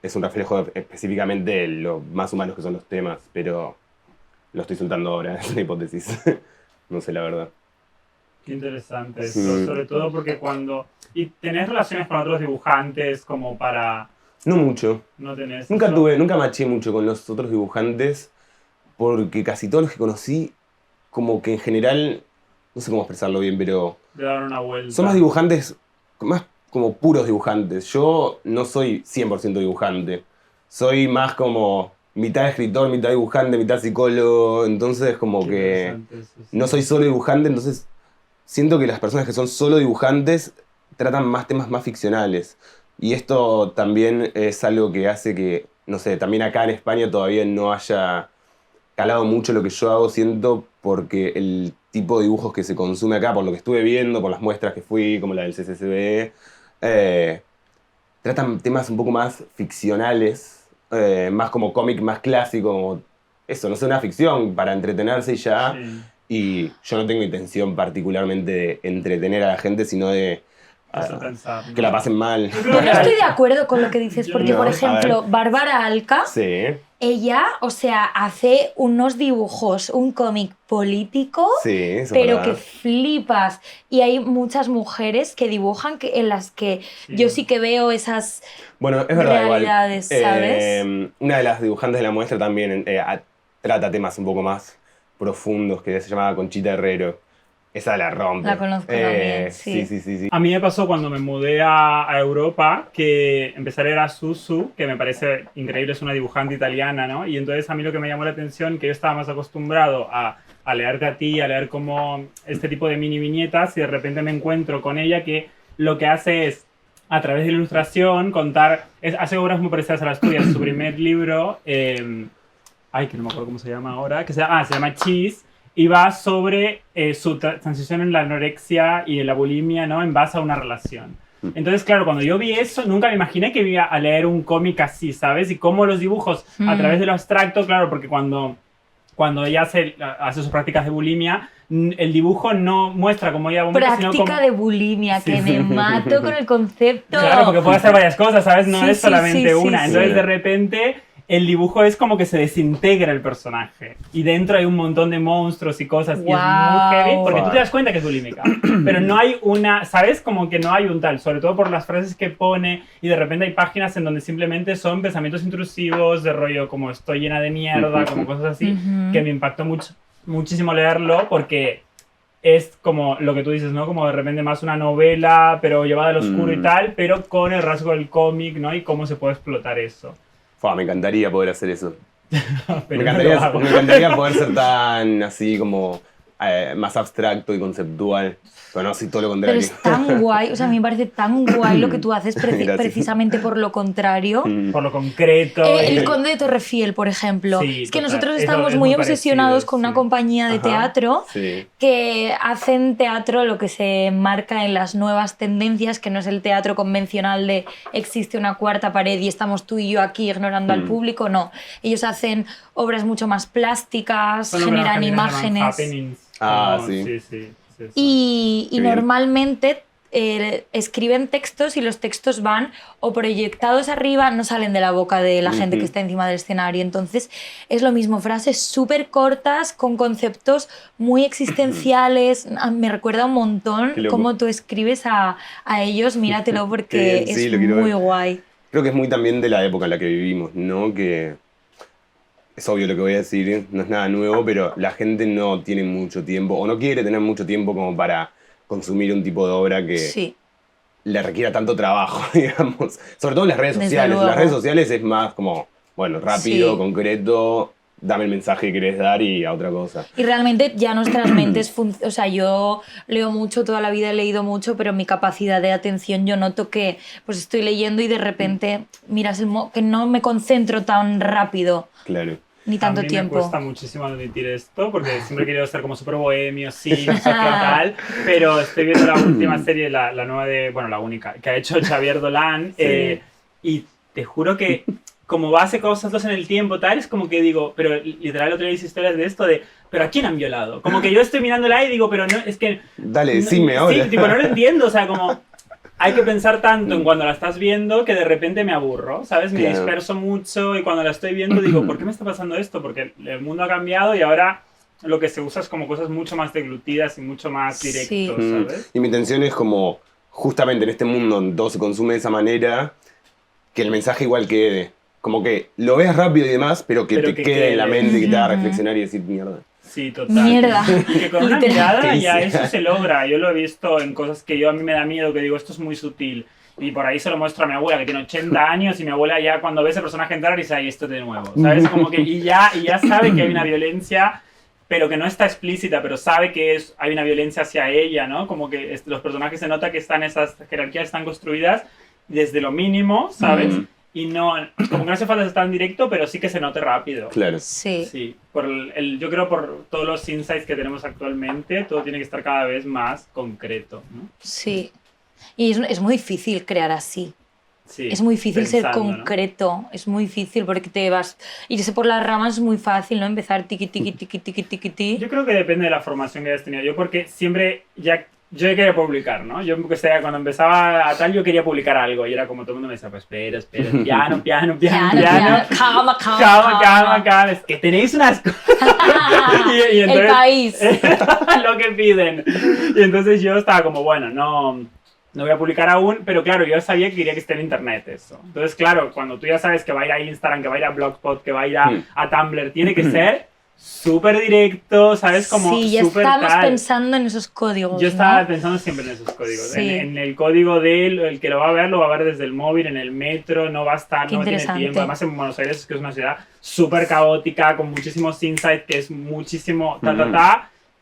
es un reflejo específicamente de lo más humanos que son los temas, pero lo estoy soltando ahora, es una hipótesis. No sé la verdad. Qué interesante Sí. esto, sobre todo porque cuando... ¿Y tenés relaciones con otros dibujantes como para... No mucho. no tenés... Nunca maché mucho con los otros dibujantes, porque casi todos los que conocí, como que en general, no sé cómo expresarlo bien, pero de dar una vuelta? son más dibujantes, más como puros dibujantes. Yo no soy 100% dibujante. Soy más como mitad escritor, mitad dibujante, mitad psicólogo. Entonces como Qué que interesante eso, sí. no soy solo dibujante, entonces siento que las personas que son solo dibujantes tratan más temas más ficcionales. Y esto también es algo que hace que, no sé, también acá en España todavía no haya calado mucho lo que yo hago, siento, porque el tipo de dibujos que se consume acá, por lo que estuve viendo, por las muestras que fui, como la del CCCB, tratan temas un poco más ficcionales, más como cómic más clásico, como eso, no sé, una ficción para entretenerse y ya. Sí. Y yo no tengo intención particularmente de entretener a la gente, sino de Hacer pensar, ¿no? que la pasen mal. Yo creo Yo que no estoy de acuerdo con lo que dices, porque, No, por a ejemplo, ver. Bárbara Alca, Sí, ella, o sea, hace unos dibujos, un cómic político, sí, eso es pero que verdad. flipas. Y hay muchas mujeres que dibujan en las que Sí. yo sí que veo esas Bueno, es verdad realidades, igual. ¿sabes? Una de las dibujantes de la muestra también trata temas un poco más profundos, que se llamaba Conchita Herrero. Esa la rompe. La conozco también, sí. Sí. A mí me pasó cuando me mudé a Europa que empecé a leer a Susu, que me parece increíble, es una dibujante italiana, ¿no? Y entonces a mí lo que me llamó la atención, que yo estaba más acostumbrado a leerte a ti, a leer como este tipo de mini viñetas, y de repente me encuentro con ella que lo que hace es, a través de la ilustración, contar, hace obras muy parecidas a las tuyas. Su primer libro, ay, que no me acuerdo cómo se llama ahora, se llama Cheese, y va sobre su transición en la anorexia y en la bulimia, ¿no? En base a una relación. Entonces, claro, cuando yo vi eso, nunca me imaginé que iba a leer un cómic así, ¿sabes? Y cómo los dibujos, a través de lo abstracto, claro, porque cuando ella hace sus prácticas de bulimia, el dibujo no muestra cómo ella vomita, sino Práctica como... de bulimia, Sí. que me mato con el concepto. Claro, porque puede hacer varias cosas, ¿sabes? No Sí, es sí, solamente sí, una. sí, Entonces, sí. de repente, el dibujo es como que se desintegra el personaje. Y dentro hay un montón de monstruos y cosas. Y es muy Guau. heavy, porque tú te das cuenta que es bulímica. Pero no hay una, ¿sabes? Como que no hay un tal. Sobre todo por las frases que pone. Y de repente hay páginas en donde simplemente son pensamientos intrusivos, de rollo como estoy llena de mierda, como cosas así. Ujú. Que me impactó muchísimo leerlo, porque es como lo que tú dices, ¿no? Como de repente más una novela, pero llevada al oscuro y tal, pero con el rasgo del cómic, ¿no? Y cómo se puede explotar eso. Fua, me encantaría poder hacer eso. Pero Me no lo encantaría, hago. me encantaría poder ser tan así como más abstracto y conceptual. Pero no, sí, todo lo Pero contrario. es tan guay, o sea, a mí me parece tan guay lo que tú haces Gracias. precisamente por lo contrario. Por lo concreto. El Conde de Torrefiel, por ejemplo. Sí, es que total. nosotros Eso estamos es muy muy obsesionados parecido, con una sí. compañía de Ajá. teatro Sí. que hacen teatro lo que se marca en las nuevas tendencias, que no es el teatro convencional de existe una cuarta pared y estamos tú y yo aquí ignorando al público, no. Ellos hacen obras mucho más plásticas, Son lo que en generan Argentina se llaman imágenes. happenings. Ah, Como- sí. Sí. Y Qué bien. normalmente escriben textos y los textos van o proyectados arriba, no salen de la boca de la gente que está encima del escenario. Entonces es lo mismo, frases súper cortas con conceptos muy existenciales. Me recuerda un montón Qué loco. cómo tú escribes a ellos. Míratelo Qué porque bien, sí, es lo quiero muy ver. guay. Creo que es muy también de la época en la que vivimos, ¿no? Que es obvio lo que voy a decir, no es nada nuevo, pero la gente no tiene mucho tiempo o no quiere tener mucho tiempo como para consumir un tipo de obra que Sí. le requiera tanto trabajo, digamos. Sobre todo en las redes Desde sociales. En las luego. redes sociales es más como, bueno, rápido, Sí. concreto, dame el mensaje que querés dar y a otra cosa. Y realmente ya nuestras mentes, o sea, yo leo mucho, toda la vida he leído mucho, pero mi capacidad de atención yo noto que pues estoy leyendo y de repente miras que no me concentro tan rápido, Claro. ni tanto a mí tiempo. me cuesta muchísimo admitir esto porque siempre he querido ser como súper bohemio, sí, no sé qué tal, pero estoy viendo la última serie, la nueva de, bueno, la única, que ha hecho Xavier Dolan, Sí. y te juro que como va a hacer cosas en el tiempo, tal, es como que digo, pero literal otro día hice historias de esto de, pero ¿a quién han violado? Como que yo estoy mirándola y digo, pero no, es que... Dale, no- decime ahora. Sí, tipo, no lo entiendo, o sea, como... Hay que pensar tanto en cuando la estás viendo que de repente me aburro, ¿sabes? Me Claro. disperso mucho y cuando la estoy viendo digo, ¿por qué me está pasando esto? Porque el mundo ha cambiado y ahora lo que se usa es como cosas mucho más deglutidas y mucho más directos, Sí. ¿sabes? Y mi intención es como, justamente en este mundo donde todo se consume de esa manera, que el mensaje igual quede. Como que lo veas rápido y demás, pero que Pero te que quede en la quede. mente, que te haga Ujú. reflexionar y decir, mierda. Sí, total. Mierda. Y que con una Literal. mirada ¿Qué ya hice? eso se logra. Yo lo he visto en cosas que yo a mí me da miedo, que digo, esto es muy sutil. Y por ahí se lo muestro a mi abuela, que tiene 80 años, y mi abuela ya cuando ve ese personaje entrar dice, ay, esto de nuevo, ¿sabes? Como que, y ya sabe que hay una violencia, pero que no está explícita, pero sabe que hay una violencia hacia ella, ¿no? Como que los personajes se nota que esas jerarquías están construidas desde lo mínimo, ¿sabes? Ujú. Y no, como que no hace falta estar tan directo, pero sí que se note rápido. Claro. Sí. Sí, yo creo por todos los insights que tenemos actualmente, todo tiene que estar cada vez más concreto, ¿no? Sí. Y es muy difícil crear así. Sí, Es muy difícil ser pensando, ¿no? concreto. Es muy difícil porque te vas... Irse por las ramas es muy fácil, ¿no? Empezar tiqui, tiqui, tiqui, tiqui, tiqui, tiqui. Yo creo que depende de la formación que hayas tenido. Yo porque siempre yo quería publicar, ¿no? Yo que sea, cuando empezaba a tal yo quería publicar algo y era como todo el mundo me decía, pues espera, piano, piano, piano, piano. Calma, es que tenéis unas cosas. Y El entonces- país. lo que piden. Y entonces yo estaba como, bueno, no voy a publicar aún, pero claro, yo sabía que quería que esté en internet eso. Entonces, claro, cuando tú ya sabes que va a ir a Instagram, que va a ir a Blogspot, que va a ir a Tumblr, tiene que ser súper directo, ¿sabes? Como Sí, ya súper estamos tal. pensando en esos códigos, Yo estaba ¿no? pensando siempre en esos códigos. Sí. En el código de él, el que lo va a ver desde el móvil, en el metro, no va a estar, Qué no tiene interesante. tiempo. Además en Buenos Aires, que es una ciudad súper caótica, con muchísimos insights, que es muchísimo,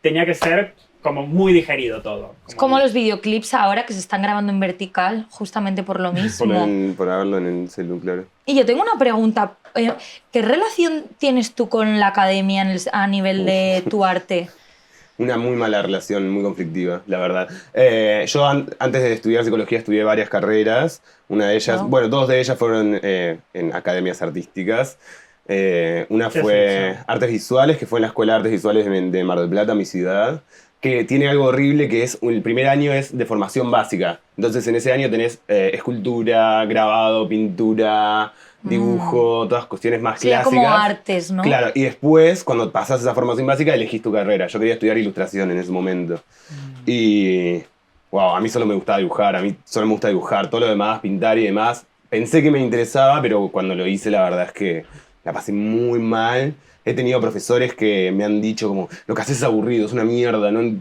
tenía que ser como muy digerido todo. Es como los videoclips ahora que se están grabando en vertical, justamente por lo mismo. Por verlo en el celular, claro. Y yo tengo una pregunta. ¿Qué relación tienes tú con la academia a nivel de tu arte? Una muy mala relación, muy conflictiva, la verdad. Yo antes de estudiar psicología estudié varias carreras. Una de ellas, Wow. bueno, dos de ellas fueron en academias artísticas. Una ¿Qué has fue hecho? Artes Visuales, que fue en la Escuela de Artes Visuales de Mar del Plata, mi ciudad, que tiene algo horrible que es, el primer año es de formación básica. Entonces en ese año tenés escultura, grabado, pintura, dibujo, todas cuestiones más Sería clásicas. como artes, ¿no? Claro, y después, cuando pasás esa formación básica, elegís tu carrera. Yo quería estudiar ilustración en ese momento. Y, wow, a mí solo me gustaba dibujar, a mí solo me gusta dibujar. Todo lo demás, pintar y demás, pensé que me interesaba, pero cuando lo hice, la verdad es que la pasé muy mal. He tenido profesores que me han dicho como, lo que haces es aburrido, es una mierda, no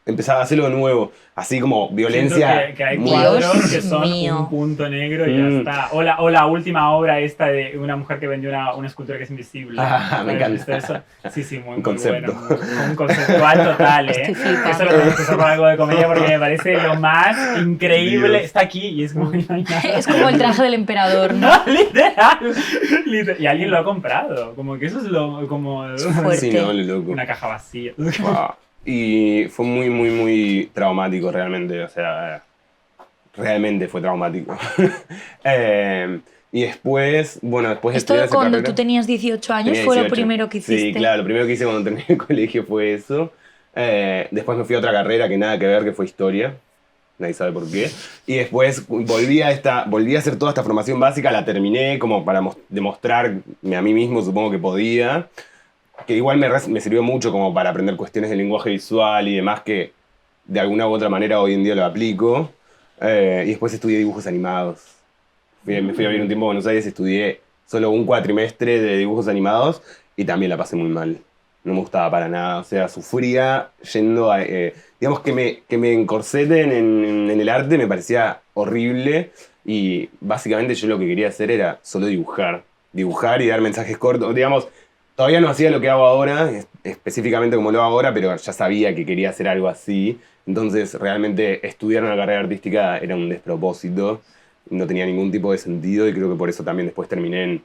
empezaba a hacerlo de nuevo. Así como violencia. Siento que hay muy- cuadros Dios que son mío. un punto negro y ya está. O la última obra esta de una mujer que vendió una escultura que es invisible. Ah, me ¿Has encanta. visto eso? Sí, sí, muy, Un muy concepto. bueno. Un conceptual total, ¿eh? Estoy flipando. Eso lo tenemos que usar para algo de comedia porque me parece lo más increíble. Dios. Está aquí y es como... no hay nada. Es como el traje del emperador, ¿no? No, literal. Y alguien lo ha comprado. Como que eso es lo... como Fuerte. Sí, no, lo loco. una caja vacía. Wow. Y fue muy, muy, muy traumático realmente, o sea, realmente fue traumático. Y después, bueno, después de Esto estudiar esa cuando carrera, tú tenías 18 años tenía fue lo 18. primero que hiciste. Sí, claro, lo primero que hice cuando terminé el colegio fue eso. Después me fui a otra carrera que nada que ver, que fue historia. Nadie sabe por qué. Y después volví a hacer toda esta formación básica, la terminé como para demostrarme a mí mismo, supongo que podía. Que igual me sirvió mucho como para aprender cuestiones de lenguaje visual y demás que de alguna u otra manera hoy en día lo aplico. Y después estudié dibujos animados. Me fui a vivir un tiempo a Buenos Aires, estudié solo un cuatrimestre de dibujos animados y también la pasé muy mal. no me gustaba para nada. O sea, sufría yendo a... digamos que me encorseten en el arte me parecía horrible y básicamente yo lo que quería hacer era solo dibujar y dar mensajes cortos. Digamos, todavía no hacía lo que hago ahora, específicamente como lo hago ahora, pero ya sabía que quería hacer algo así. Entonces, realmente estudiar una carrera artística era un despropósito, no tenía ningún tipo de sentido y creo que por eso también después terminé en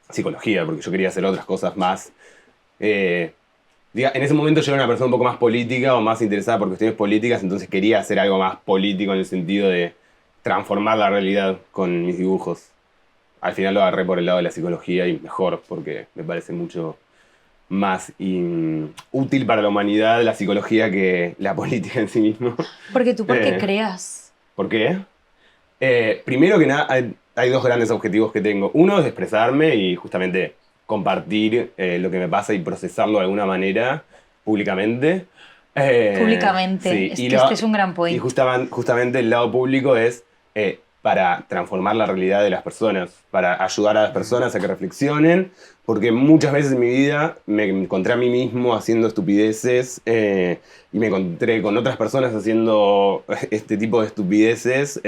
psicología, porque yo quería hacer otras cosas más. En ese momento yo era una persona un poco más política o más interesada por cuestiones políticas, entonces quería hacer algo más político en el sentido de transformar la realidad con mis dibujos. Al final lo agarré por el lado de la psicología y mejor, porque me parece mucho más útil para la humanidad la psicología que la política en sí mismo. Porque tú, ¿por qué creas? ¿Por qué? Primero que nada, hay dos grandes objetivos que tengo. Uno es expresarme y justamente compartir lo que me pasa y procesarlo de alguna manera públicamente. Públicamente, sí, es que este es un gran point. Y justamente el lado público es para transformar la realidad de las personas, para ayudar a las personas a que reflexionen, porque muchas veces en mi vida me encontré a mí mismo haciendo estupideces y me encontré con otras personas haciendo este tipo de estupideces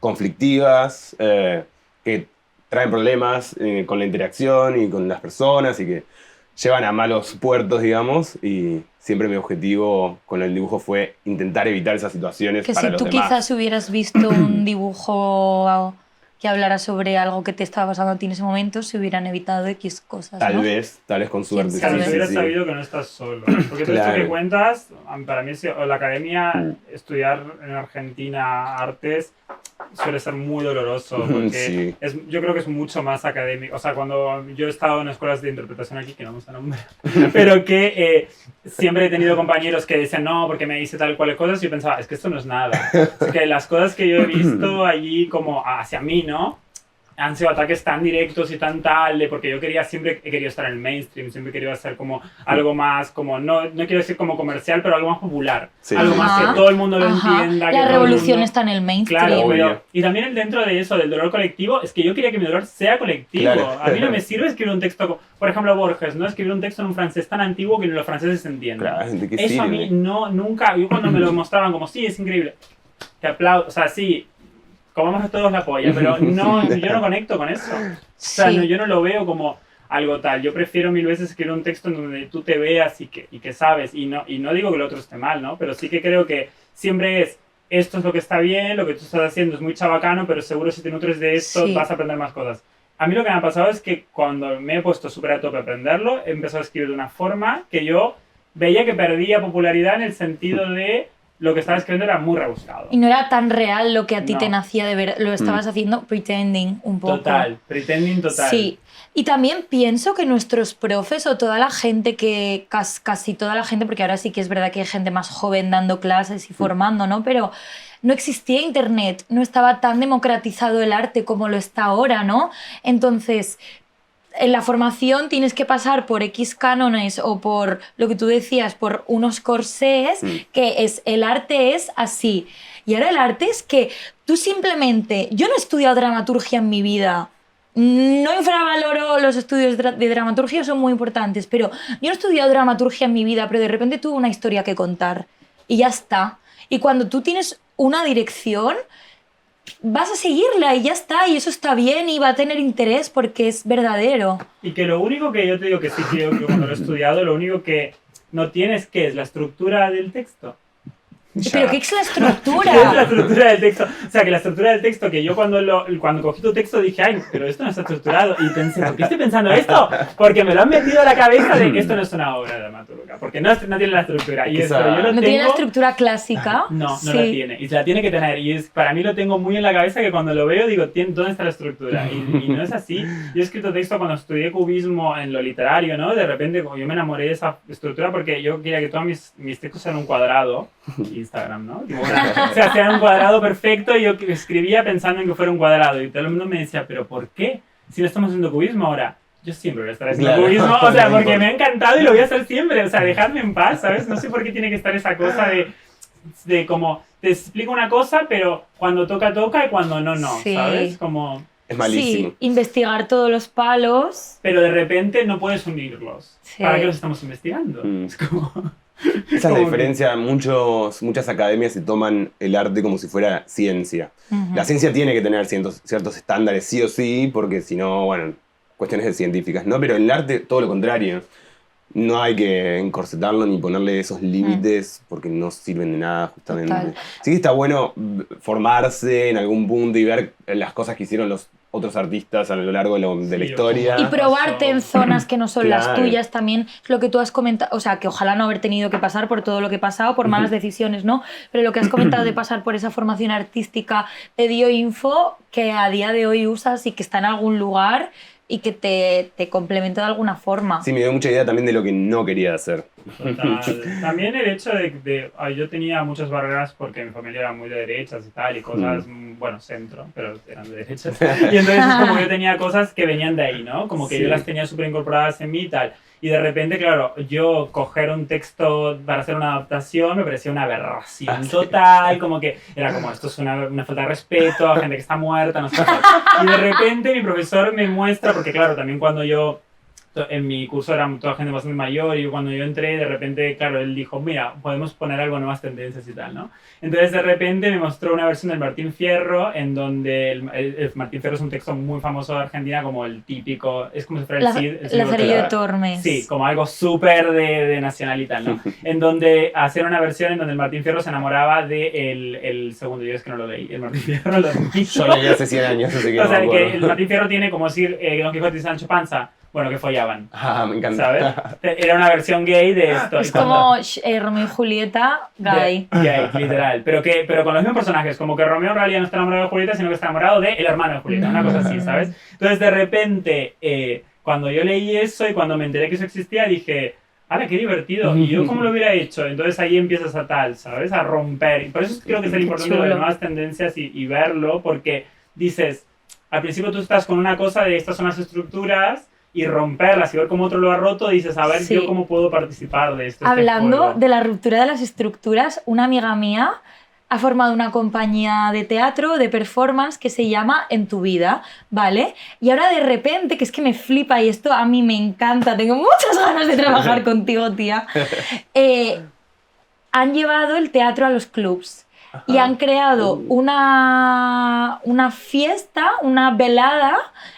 conflictivas, que traen problemas con la interacción y con las personas y que llevan a malos puertos, digamos, y siempre mi objetivo con el dibujo fue intentar evitar esas situaciones Que para si los tú demás. quizás hubieras visto un dibujo que hablara sobre algo que te estaba pasando a ti en ese momento, se hubieran evitado X cosas, Tal ¿no? vez con suerte. ¿Quién Claro, sabe? si hubieras sabido que no estás solo. Porque todo esto que cuentas, para mí, la academia, estudiar en Argentina artes, suele ser muy doloroso. Porque yo creo que es mucho más académico. O sea, cuando yo he estado en escuelas de interpretación aquí, que no vamos a nombrar, pero que siempre he tenido compañeros que decían, no, porque me hice tal cual cosas, y yo pensaba, es que esto no es nada. O sea, que las cosas que yo he visto allí como hacia mí, ¿no? Han sido ataques tan directos y tan tal, porque yo siempre he querido estar en el mainstream, siempre he querido hacer como algo más, como, no quiero decir como comercial, pero algo más popular. Sí. Algo más que todo el mundo lo entienda. La revolución está en el mainstream. Claro, pero, y también dentro de eso, del dolor colectivo, es que yo quería que mi dolor sea colectivo. Claro. A mí no me sirve escribir un texto, por ejemplo, Borges, ¿no? Escribir un texto en un francés tan antiguo que ni los franceses se entienden. Claro, eso sirve. A mí nunca, yo cuando me lo mostraban como, sí, es increíble, te aplaudo, o sea, sí, comamos a todos la polla, pero no, yo no conecto con eso. O sea, yo no lo veo como algo tal. Yo prefiero mil veces escribir un texto en donde tú te veas y que sabes. Y no digo que lo otro esté mal, ¿no? Pero sí que creo que siempre esto es lo que está bien, lo que tú estás haciendo es muy chabacano, pero seguro si te nutres de esto vas a aprender más cosas. A mí lo que me ha pasado es que cuando me he puesto súper a tope a aprenderlo, he empezado a escribir de una forma que yo veía que perdía popularidad en el sentido de lo que estaba escribiendo era muy rebuscado. Y no era tan real lo que a ti te nacía de ver, lo estabas haciendo pretending un poco. Pretending total. Sí, y también pienso que nuestros profes o toda la gente que, casi toda la gente, porque ahora sí que es verdad que hay gente más joven dando clases y formando, ¿no? Pero no existía internet, no estaba tan democratizado el arte como lo está ahora, ¿no? Entonces, en la formación tienes que pasar por X cánones o por lo que tú decías, por unos corsés, que el arte es así. Y ahora el arte es que tú simplemente... Yo no he estudiado dramaturgia en mi vida. No infravaloro los estudios de dramaturgia, son muy importantes, pero yo no he estudiado dramaturgia en mi vida, pero de repente tuve una historia que contar y ya está. Y cuando tú tienes una dirección, vas a seguirla y ya está, y eso está bien y va a tener interés porque es verdadero. Y que lo único que yo te digo que sí creo que cuando lo he estudiado, lo único que no tienes que es la estructura del texto. ¿Pero qué es la estructura? ¿Qué es la estructura del texto? O sea, que la estructura del texto, que yo cuando cogí tu texto dije, ay, pero esto no está estructurado. Y pensé, ¿por qué estoy pensando esto? Porque me lo han metido a la cabeza de esto no es una obra dramaturga, porque no tiene la estructura. Y esto, yo lo ¿No tiene la estructura clásica? No la tiene. Y se la tiene que tener. Y para mí lo tengo muy en la cabeza que cuando lo veo digo, ¿dónde está la estructura? Y no es así. Yo he escrito texto cuando estudié cubismo en lo literario, ¿no? De repente yo me enamoré de esa estructura porque yo quería que todos mis textos sean un cuadrado. Instagram, ¿no? O sea, hacían un cuadrado perfecto y yo escribía pensando en que fuera un cuadrado y todo el mundo me decía, ¿pero por qué? Si no estamos haciendo cubismo ahora. Yo siempre voy a estar haciendo cubismo, o sea, porque me ha encantado y lo voy a hacer siempre, o sea, dejadme en paz, ¿sabes? No sé por qué tiene que estar esa cosa de como, te explico una cosa, pero cuando toca y cuando no, sí. ¿sabes? Como... Es malísimo. Sí, investigar todos los palos. Pero de repente no puedes unirlos. Sí. ¿Para qué los estamos investigando? Es como... Esa es la como que- diferencia. Muchas academias se toman el arte como si fuera ciencia. La ciencia tiene que tener ciertos estándares sí o sí, porque si no, bueno, cuestiones de científicas, ¿no? Pero en el arte todo lo contrario. No hay que encorsetarlo ni ponerle esos límites porque no sirven de nada, justamente. Total. Sí que está bueno formarse en algún punto y ver las cosas que hicieron los otros artistas a lo largo de la Sí, historia. Y probarte en zonas que no son las Claro. tuyas también, es lo que tú has comentado, o sea, que ojalá no haber tenido que pasar por todo lo que he pasado, por malas decisiones, ¿no? Pero lo que has comentado de pasar por esa formación artística te dio info que a día de hoy usas y que está en algún lugar y que te complementa de alguna forma. Sí, me dio mucha idea también de lo que no quería hacer. Total. También el hecho yo tenía muchas barreras porque mi familia era muy de derechas y tal, y cosas, bueno, centro, pero eran de derechas. Y entonces es como yo tenía cosas que venían de ahí, ¿no? Como que Sí. yo las tenía súper incorporadas en mí y tal. Y de repente, claro, yo coger un texto para hacer una adaptación me parecía una aberración total, como que era como, esto es una falta de respeto a gente que está muerta, no sé qué. Y de repente mi profesor me muestra, porque claro, también cuando yo en mi curso era toda gente bastante mayor y cuando yo entré, de repente, claro, él dijo, mira, podemos poner algo nuevas tendencias y tal, ¿no? Entonces, de repente me mostró una versión del Martín Fierro en donde el Martín Fierro es un texto muy famoso de Argentina, como el típico, es como si fuera el Cid. el Cid Lazarillo de Botella. Tormes. Sí, como algo súper de nacional y tal, ¿no? En donde hacer una versión en donde el Martín Fierro se enamoraba de el segundo, yo es que no lo leí, el Martín Fierro lo Yo lo leí hace 100 años, así que o no me sea, acuerdo. que el Martín Fierro tiene como decir Don Quijote y Sancho Panza, bueno, que follaban. Ah, me encanta. ¿Sabes? Era una versión gay de esto. Es como Romeo y Julieta, gay. Gay, literal. Pero con los mismos personajes. Como que Romeo en realidad no está enamorado de Julieta, sino que está enamorado del hermano de Julieta. Una cosa así, ¿sabes? Entonces, de repente, cuando yo leí eso y cuando me enteré que eso existía, dije... ¡Hala, qué divertido! ¿Y yo cómo lo hubiera hecho? Entonces ahí empiezas a tal, ¿sabes? A romper. Y por eso creo que es el Qué importante de las chulo. nuevas tendencias y verlo, porque dices, al principio tú estás con una cosa de estas son las estructuras y romperlas y ver cómo otro lo ha roto, dices, a ver, Sí. yo cómo puedo participar de esto. Hablando de la ruptura de las estructuras, una amiga mía ha formado una compañía de teatro, de performance, que se llama En tu vida, ¿vale? Y ahora de repente, que es que me flipa y esto a mí me encanta, tengo muchas ganas de trabajar contigo, tía, han llevado el teatro a los clubs y han creado una fiesta, una velada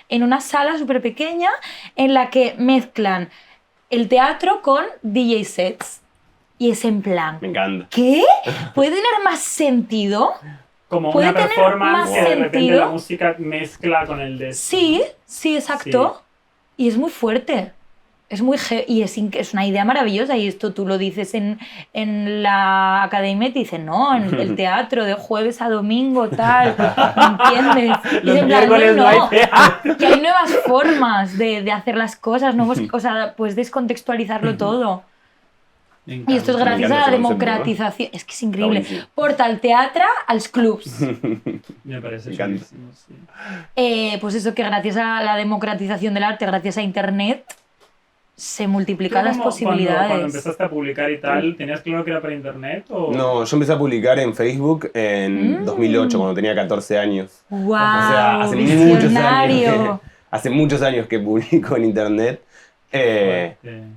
en una sala súper pequeña en la que mezclan el teatro con DJ sets. Y es en plan, Me encanta. ¿qué? ¿Puede tener más sentido? Como puede una tener performance más que de repente sentido. la música mezcla con el de... Sí, sí, exacto. Y es muy fuerte. Es muy y es una idea maravillosa. Y esto tú lo dices en la academia y te dicen, no, en el teatro de jueves a domingo, tal, ¿me entiendes? Y Los en plan, miércoles no hay teatro. que hay nuevas formas de hacer las cosas, nuevos, o sea, puedes descontextualizarlo todo. Me Y esto es encanta. gracias encanta a la ese concepto, democratización. Es que es increíble. Está buenísimo. Porta el teatro als clubs. Me parece Me encanta. chulísimo, sí. Pues eso, que gracias a la democratización del arte, gracias a Internet, se multiplican ¿Tú las cómo- posibilidades. Cuando empezaste a publicar y tal, ¿tenías claro que era para internet? O... No, yo empecé a publicar en Facebook en 2008, cuando tenía 14 años. ¡Wow! O sea, hace muchos años. visionario. Hace muchos años que publico en internet.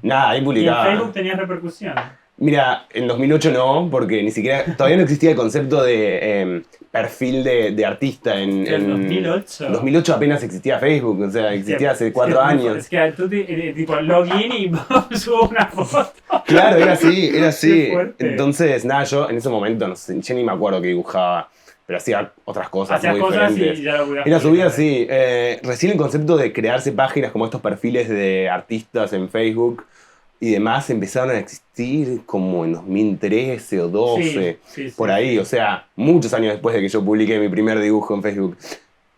Nada, ahí ¿Y en publicaba. Facebook tenías repercusión? Mira, en 2008 no, porque ni siquiera, todavía no existía el concepto de perfil de artista en... En 2008. En 2008 apenas existía Facebook, o sea, existía hace 4 años. Es que tú tipo login y subo una foto. Claro, era así, era así. Qué fuerte. Entonces, nada, yo en ese momento, no sé, yo ni me acuerdo que dibujaba, pero hacía otras cosas Hacías muy cosas diferentes. y ya lo voy a Era subir publicar. así. Recién el concepto de crearse páginas como estos perfiles de artistas en Facebook y demás empezaron a existir como en 2013 o 12, Sí, por ahí, o sea, muchos años después de que yo publiqué mi primer dibujo en Facebook.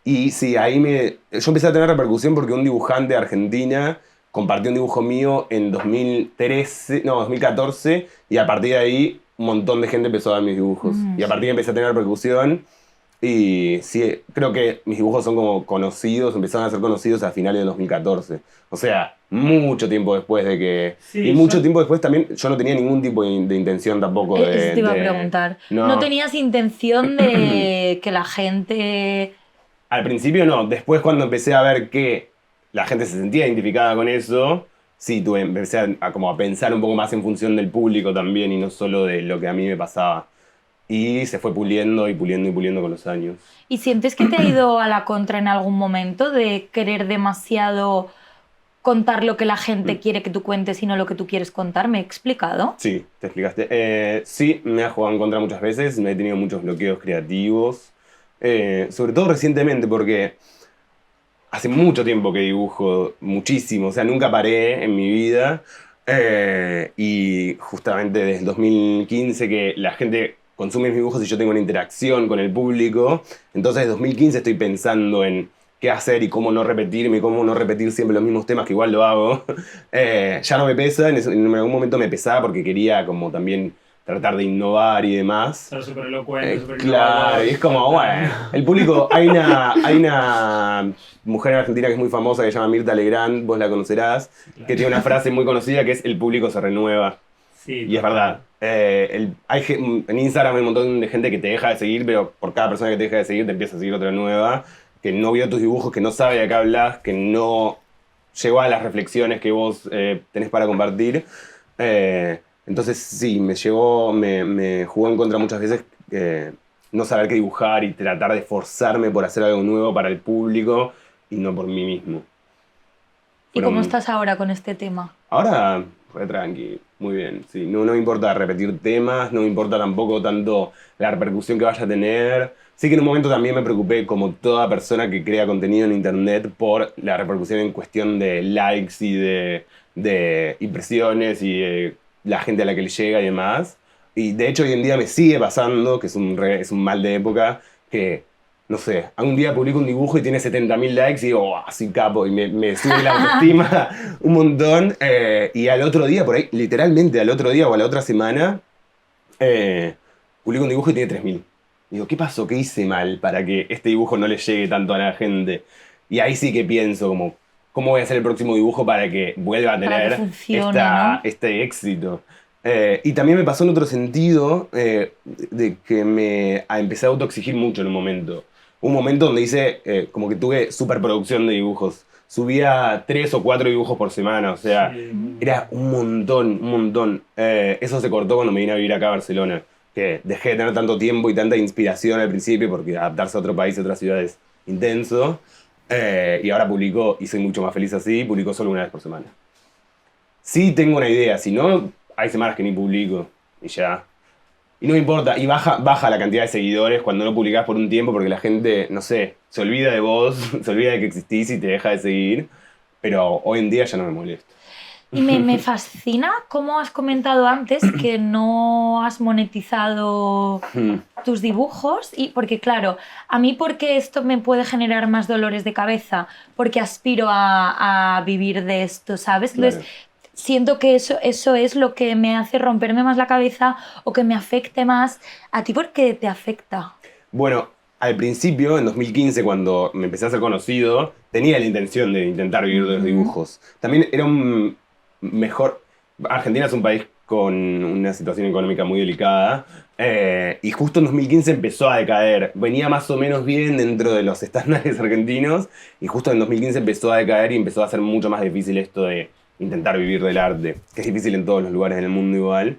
Y sí, yo empecé a tener repercusión porque un dibujante de Argentina compartió un dibujo mío en 2014 y a partir de ahí un montón de gente empezó a ver mis dibujos. Y a partir de ahí empecé a tener repercusión. Y sí, creo que mis dibujos son como conocidos, empezaron a ser conocidos a finales de 2014. O sea, mucho tiempo después de que... Sí, y mucho yo- tiempo después también, yo no tenía ningún tipo de intención tampoco de... Eso te iba a de- preguntar. No tenías intención de que la gente Al principio no, después cuando empecé a ver que la gente se sentía identificada con eso, sí, empecé como a pensar un poco más en función del público también y no solo de lo que a mí me pasaba. Y se fue puliendo y puliendo y puliendo con los años. ¿Y sientes que te ha ido a la contra en algún momento de querer demasiado contar lo que la gente quiere que tú cuentes y no lo que tú quieres contar? ¿Me he explicado? Sí, te explicaste. Sí, me ha jugado en contra muchas veces, me he tenido muchos bloqueos creativos, sobre todo recientemente porque hace mucho tiempo que dibujo, muchísimo, o sea, nunca paré en mi vida y justamente desde el 2015 que la gente consume mis dibujos y yo tengo una interacción con el público, entonces desde 2015 estoy pensando en qué hacer y cómo no repetirme y cómo no repetir siempre los mismos temas, que igual lo hago. Ya no me pesa, en algún momento me pesaba porque quería como también tratar de innovar y demás. Ser súper elocuente, súper Claro, y es como, bueno, el público, hay una mujer argentina que es muy famosa que se llama Mirta Legrand, vos la conocerás, Claro. que tiene una frase muy conocida que es el público se renueva. Sí, Y es verdad. En Instagram hay un montón de gente que te deja de seguir, pero por cada persona que te deja de seguir te empieza a seguir otra nueva, que no vio tus dibujos, que no sabe de qué hablas, que no llegó a las reflexiones que vos tenés para compartir. Entonces sí, me jugó en contra muchas veces no saber qué dibujar y tratar de esforzarme por hacer algo nuevo para el público y no por mí mismo. ¿Y cómo estás ahora con este tema? Ahora, re tranqui, muy bien. Sí, no me importa repetir temas, no me importa tampoco tanto la repercusión que vaya a tener. Sí que en un momento también me preocupé, como toda persona que crea contenido en internet, por la repercusión en cuestión de likes y de impresiones y de la gente a la que le llega y demás. Y de hecho hoy en día me sigue pasando, que es un mal de época, que, no sé, un día publico un dibujo y tiene 70.000 likes y digo, oh, así capo, y me sube la autoestima un montón. Y al otro día, por ahí, literalmente al otro día o a la otra semana, publico un dibujo y tiene 3.000. Digo, ¿qué pasó? ¿Qué hice mal para que este dibujo no le llegue tanto a la gente? Y ahí sí que pienso como, ¿cómo voy a hacer el próximo dibujo para que vuelva a Para que tener funcione, ¿no? este éxito? Y también me pasó en otro sentido, de que me empecé a autoexigir mucho en un momento. Un momento donde hice, como que tuve superproducción de dibujos. Subía 3 o 4 dibujos por semana, o sea, Sí. era un montón, un montón. Eso se cortó cuando me vine a vivir acá a Barcelona, que dejé de tener tanto tiempo y tanta inspiración al principio, porque adaptarse a otro país, a otra ciudad es intenso. Y ahora publico, y soy mucho más feliz así, publico solo una vez por semana. Sí tengo una idea, si no, hay semanas que ni publico, y ya. Y no me importa, y baja la cantidad de seguidores cuando no publicás por un tiempo, porque la gente, no sé, se olvida de vos, se olvida de que existís y te deja de seguir, pero hoy en día ya no me molesta. Y me fascina cómo has comentado antes que no has monetizado tus dibujos. Y porque, claro, a mí porque esto me puede generar más dolores de cabeza, porque aspiro a vivir de esto, ¿sabes? Claro. Entonces, siento que eso es lo que me hace romperme más la cabeza o que me afecte más. ¿A ti por qué te afecta? Bueno, al principio, en 2015, cuando me empecé a hacer conocido, tenía la intención de intentar vivir de los dibujos. También era un mejor... Argentina es un país con una situación económica muy delicada, y justo en 2015 empezó a decaer. Venía más o menos bien dentro de los estándares argentinos, y justo en 2015 empezó a decaer y empezó a ser mucho más difícil esto de intentar vivir del arte, que es difícil en todos los lugares del mundo igual.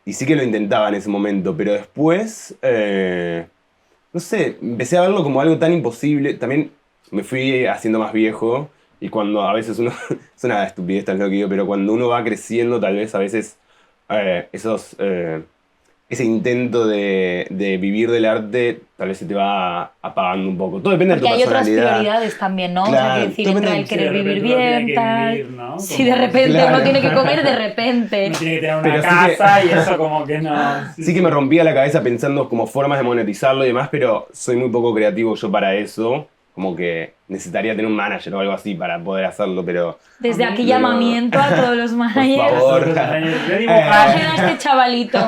Y sí que lo intentaba en ese momento, pero después, no sé, empecé a verlo como algo tan imposible. También me fui haciendo más viejo y cuando a veces uno, es una estupidez tal lo que digo, pero cuando uno va creciendo tal vez a veces ese intento de vivir del arte tal vez se te va apagando un poco. Todo depende Porque de tu hay otras personalidad. prioridades también, ¿no? Claro, O sea, quiero decir, todo entra depende- el Sí, querer de repente vivir uno tiene bien, que tal. vivir, ¿no? Si Como- de repente Claro. uno tiene que comer, de repente. No tiene que tener Pero una sí casa y eso como que no. Sí que me rompía la cabeza pensando como formas de monetizarlo y demás, pero soy muy poco creativo yo para eso. Como que necesitaría tener un manager o algo así para poder hacerlo, pero... Desde aquí No. llamamiento a todos los managers. favor. Yo dibujaba. Dejen a este chavalito.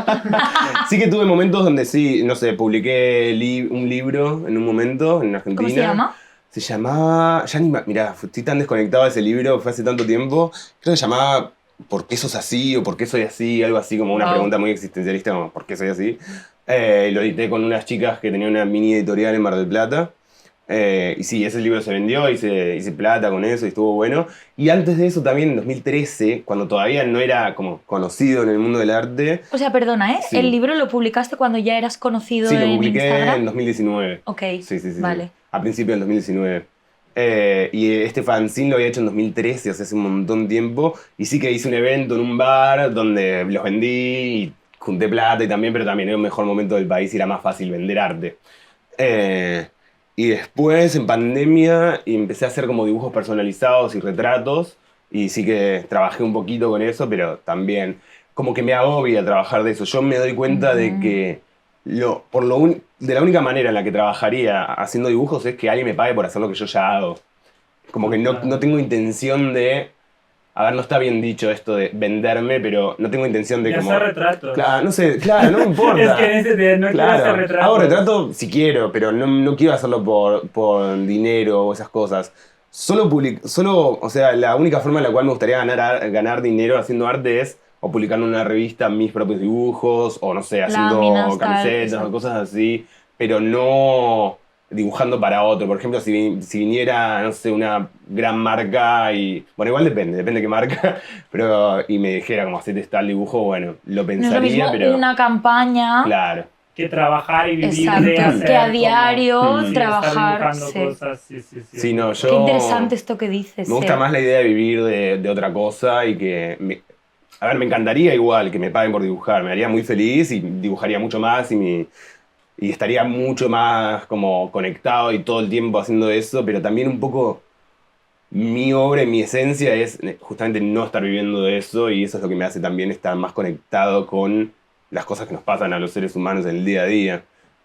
Sí que tuve momentos donde sí, no sé, publiqué un libro en un momento en Argentina. ¿Cómo se llama? Se llamaba... Mirá, estoy tan desconectado de ese libro, fue hace tanto tiempo. Creo que se llamaba ¿Por qué sos así? O ¿por qué soy así? Algo así como una Wow. pregunta muy existencialista, como ¿por qué soy así? Lo edité con unas chicas que tenían una mini editorial en Mar del Plata. Y sí, ese libro se vendió, hice plata con eso y estuvo bueno. Y antes de eso también, en 2013, cuando todavía no era como conocido en el mundo del arte. O sea, perdona, ¿eh? Sí. El libro lo publicaste cuando ya eras conocido Sí, lo en publiqué Instagram. en 2019. Ok, Sí. vale. A principios del 2019. Y este fanzine lo había hecho en 2013, o sea, hace un montón de tiempo. Y sí que hice un evento en un bar donde los vendí y junté plata y también, pero también era un mejor momento del país y era más fácil vender arte. Y después, en pandemia, empecé a hacer como dibujos personalizados y retratos. Y sí que trabajé un poquito con eso, pero también como que me agobia trabajar de eso. Yo me doy cuenta de que de la única manera en la que trabajaría haciendo dibujos es que alguien me pague por hacer lo que yo ya hago. Como que no tengo intención de... A ver, no está bien dicho esto de venderme, pero no tengo intención de Y como... hacer retratos. Claro, no sé, claro, no me importa. Es que en ese día no quiero hacer retratos. Hago retrato si quiero, pero no quiero hacerlo por dinero o esas cosas. Solo, o sea, la única forma en la cual me gustaría ganar dinero haciendo arte es o publicar en una revista mis propios dibujos, o no sé, haciendo Láminas, tal, camisetas o exacto. cosas así, pero no dibujando para otro. Por ejemplo, si viniera, no sé, una gran marca y... Bueno, igual depende qué marca, pero y me dijera como hacerte tal dibujo, bueno, lo No es pensaría, lo mismo pero... una campaña, Claro. Que trabajar y vivir exacto, de hacer que a como- diario Sí, trabajar. estar dibujando Sí. cosas, sí. Sí, no, yo... Qué interesante esto que dices. Me gusta más la idea de vivir de otra cosa y que... A ver, me encantaría igual que me paguen por dibujar. Me haría muy feliz y dibujaría mucho más y estaría mucho más como conectado y todo el tiempo haciendo eso, pero también un poco mi obra y mi esencia es justamente no estar viviendo de eso y eso es lo que me hace también estar más conectado con las cosas que nos pasan a los seres humanos en el día a día,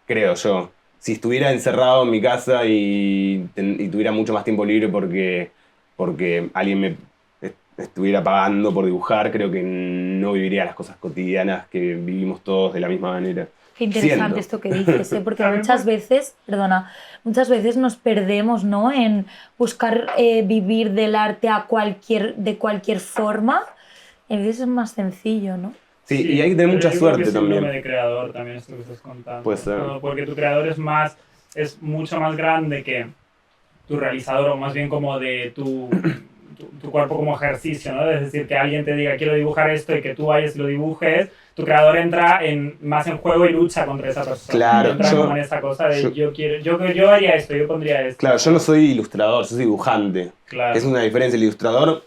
creo yo. Si estuviera encerrado en mi casa y tuviera mucho más tiempo libre porque alguien me estuviera pagando por dibujar, creo que no viviría las cosas cotidianas que vivimos todos de la misma manera. Qué interesante Siento. esto que dices, ¿eh? Porque muchas veces nos perdemos, ¿no? En buscar vivir del arte de cualquier forma. A veces es más sencillo, ¿no? Sí, y hay que tener pero mucha yo creo que suerte es síndrome también. de creador también esto que estás contando. Puede ser. ¿no? Porque tu creador es mucho más grande que tu realizador, o más bien como de tu cuerpo como ejercicio, ¿no? Es decir, que alguien te diga quiero dibujar esto y que tú vayas y lo dibujes, tu creador entra más en juego y lucha contra esa persona. Claro, entra como en esa cosa de yo haría esto, yo pondría esto. Claro, yo no soy ilustrador, yo soy dibujante. Claro. Es una diferencia. El ilustrador,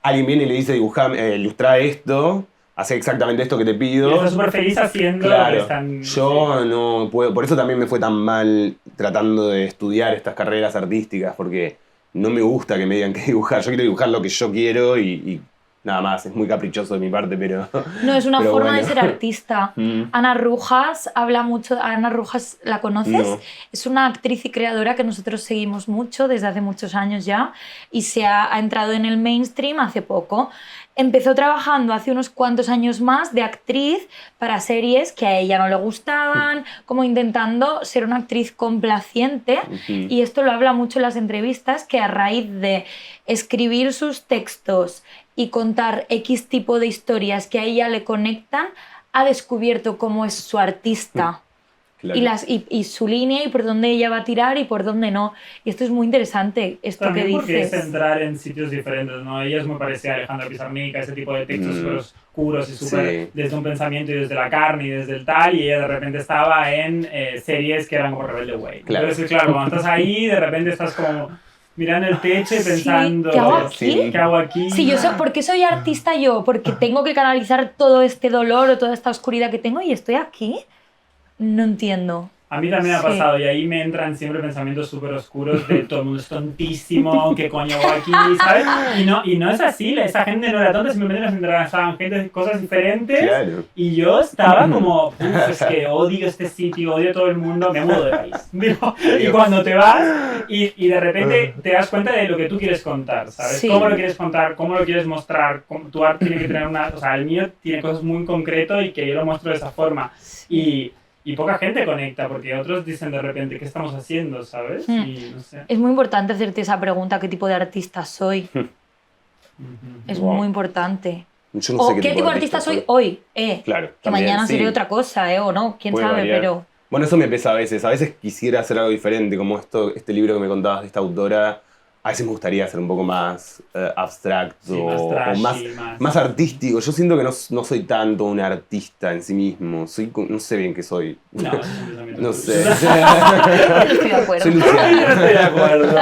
alguien viene y le dice ilustra esto, hace exactamente esto que te Y pido. estás súper feliz haciendo lo que Claro, están... yo no puedo, por eso también me fue tan mal tratando de estudiar estas carreras artísticas, porque no me gusta que me digan que dibujar, yo quiero dibujar lo que yo quiero y nada más, es muy caprichoso de mi parte, pero... No, es una pero forma bueno. de ser artista. Ana Rujas habla mucho. Ana Rujas, ¿la conoces? No. Es una actriz y creadora que nosotros seguimos mucho desde hace muchos años ya y ha entrado en el mainstream hace poco. Empezó trabajando hace unos cuantos años más de actriz para series que a ella no le gustaban, como intentando ser una actriz complaciente. Y esto lo habla mucho en las entrevistas, que a raíz de escribir sus textos y contar X tipo de historias que a ella le conectan, ha descubierto cómo es su artista. Claro. Y su línea y por dónde ella va a tirar y por dónde no. Y esto es muy interesante, esto También que porque dices. es entrar en sitios diferentes, ¿no? Ella es muy parecida a Alejandra Pizarnica, ese tipo de textos súper oscuros y súper Sí. desde un pensamiento y desde la carne y desde el tal, y ella de repente estaba en series que eran como Rebelde Way. Claro. Entonces, claro, cuando estás ahí, de repente estás como mirando el techo y pensando... ¿qué hago aquí? ¿Qué hago aquí? Sí, ¿por qué soy artista yo? Porque tengo que canalizar todo este dolor o toda esta oscuridad que tengo y estoy aquí. No entiendo. A mí también ha Sí. pasado y ahí me entran siempre pensamientos súper oscuros de todo el mundo es tontísimo, ¿qué coño hago aquí? ¿Sabes? Y no es así, esa gente no era tonta, simplemente nos entregaban gente cosas diferentes. Claro. Y yo estaba como, es que odio este sitio, odio todo el mundo, me mudo de país. Digo, y cuando te vas y de repente te das cuenta de lo que tú quieres contar, ¿sabes? Sí. Cómo lo quieres contar, cómo lo quieres mostrar. Tu arte tiene que tener o sea, el mío tiene cosas muy en concreto y que yo lo muestro de esa forma. Y poca gente conecta, porque otros dicen de repente, ¿qué estamos haciendo? ¿Sabes? Y no sé. Es muy importante hacerte esa pregunta, ¿qué tipo de artista soy? Es Wow. muy importante. Yo no O sé qué tipo de artista soy hoy, Claro, que también, mañana sí. seré otra cosa, o no, quién Puede sabe, variar. pero... Bueno, eso me pesa a veces. A veces quisiera hacer algo diferente, como este libro que me contabas de esta autora. A veces me gustaría hacer un poco más abstracto Sí, más o trashy, más artístico. Yo siento que no soy tanto un artista en sí mismo. No sé bien qué soy. No, eso es un pensamiento No tuyo. sé. No estoy de acuerdo. Soy Luciano. Yo no estoy de acuerdo.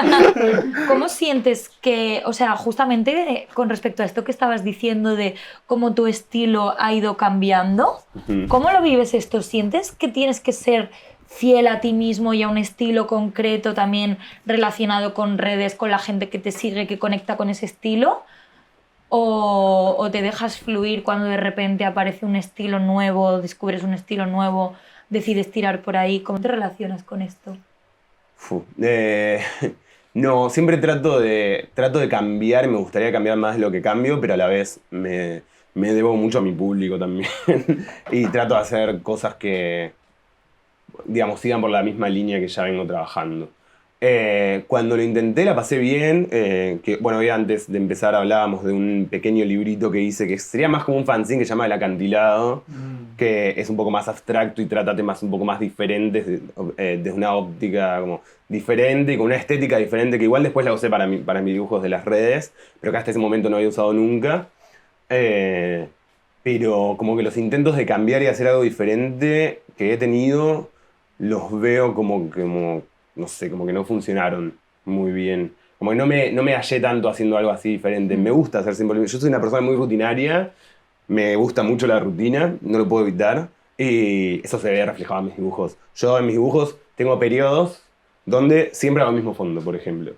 ¿Cómo sientes que, o sea, justamente con respecto a esto que estabas diciendo de cómo tu estilo ha ido cambiando, ¿cómo lo vives esto? ¿Sientes que tienes que ser fiel a ti mismo y a un estilo concreto también relacionado con redes, con la gente que te sigue, que conecta con ese estilo? ¿O te dejas fluir cuando de repente aparece un estilo nuevo, descubres un estilo nuevo, decides tirar por ahí? ¿Cómo te relacionas con esto? No, siempre trato de cambiar, me gustaría cambiar más de lo que cambio, pero a la vez me debo mucho a mi público también. Y trato de hacer cosas que, digamos, sigan por la misma línea que ya vengo trabajando. Cuando lo intenté la pasé bien, que bueno, hoy antes de empezar hablábamos de un pequeño librito que hice que sería más como un fanzine que se llama El Acantilado, que es un poco más abstracto y trata temas un poco más diferentes desde una óptica como diferente y con una estética diferente que igual después la usé para mis dibujos de las redes, pero que hasta ese momento no había usado nunca. Pero como que los intentos de cambiar y hacer algo diferente que he tenido los veo como no sé, como que no funcionaron muy bien. Como que no me hallé tanto haciendo algo así diferente. Me gusta hacer siempre... Yo soy una persona muy rutinaria, me gusta mucho la rutina, no lo puedo evitar. Y eso se ve reflejado en mis dibujos. Yo en mis dibujos tengo periodos donde siempre hago el mismo fondo, por ejemplo.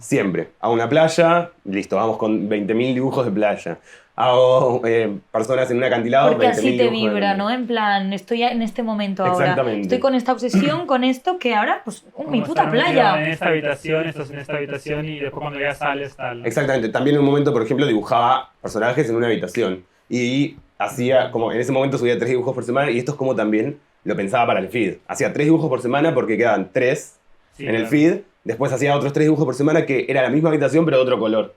Siempre. Hago una playa, listo, vamos con 20.000 dibujos de playa. Hago personas en un acantilado. Porque así 20.000 te dibujos vibra, de... ¿no? En plan, estoy en este momento ahora. Exactamente. Estoy con esta obsesión, con esto, que ahora, pues, mi puta Estar metido playa. En esta habitación, estás en esta habitación y después cuando ya sales tal. Exactamente. También en un momento, por ejemplo, dibujaba personajes en una habitación. Y hacía, como en ese momento subía 3 dibujos por semana y esto es como también lo pensaba para el feed. Hacía 3 dibujos por semana porque quedaban 3 Sí, en el claro. feed. Después hacía otros 3 dibujos por semana que era la misma habitación pero de otro color.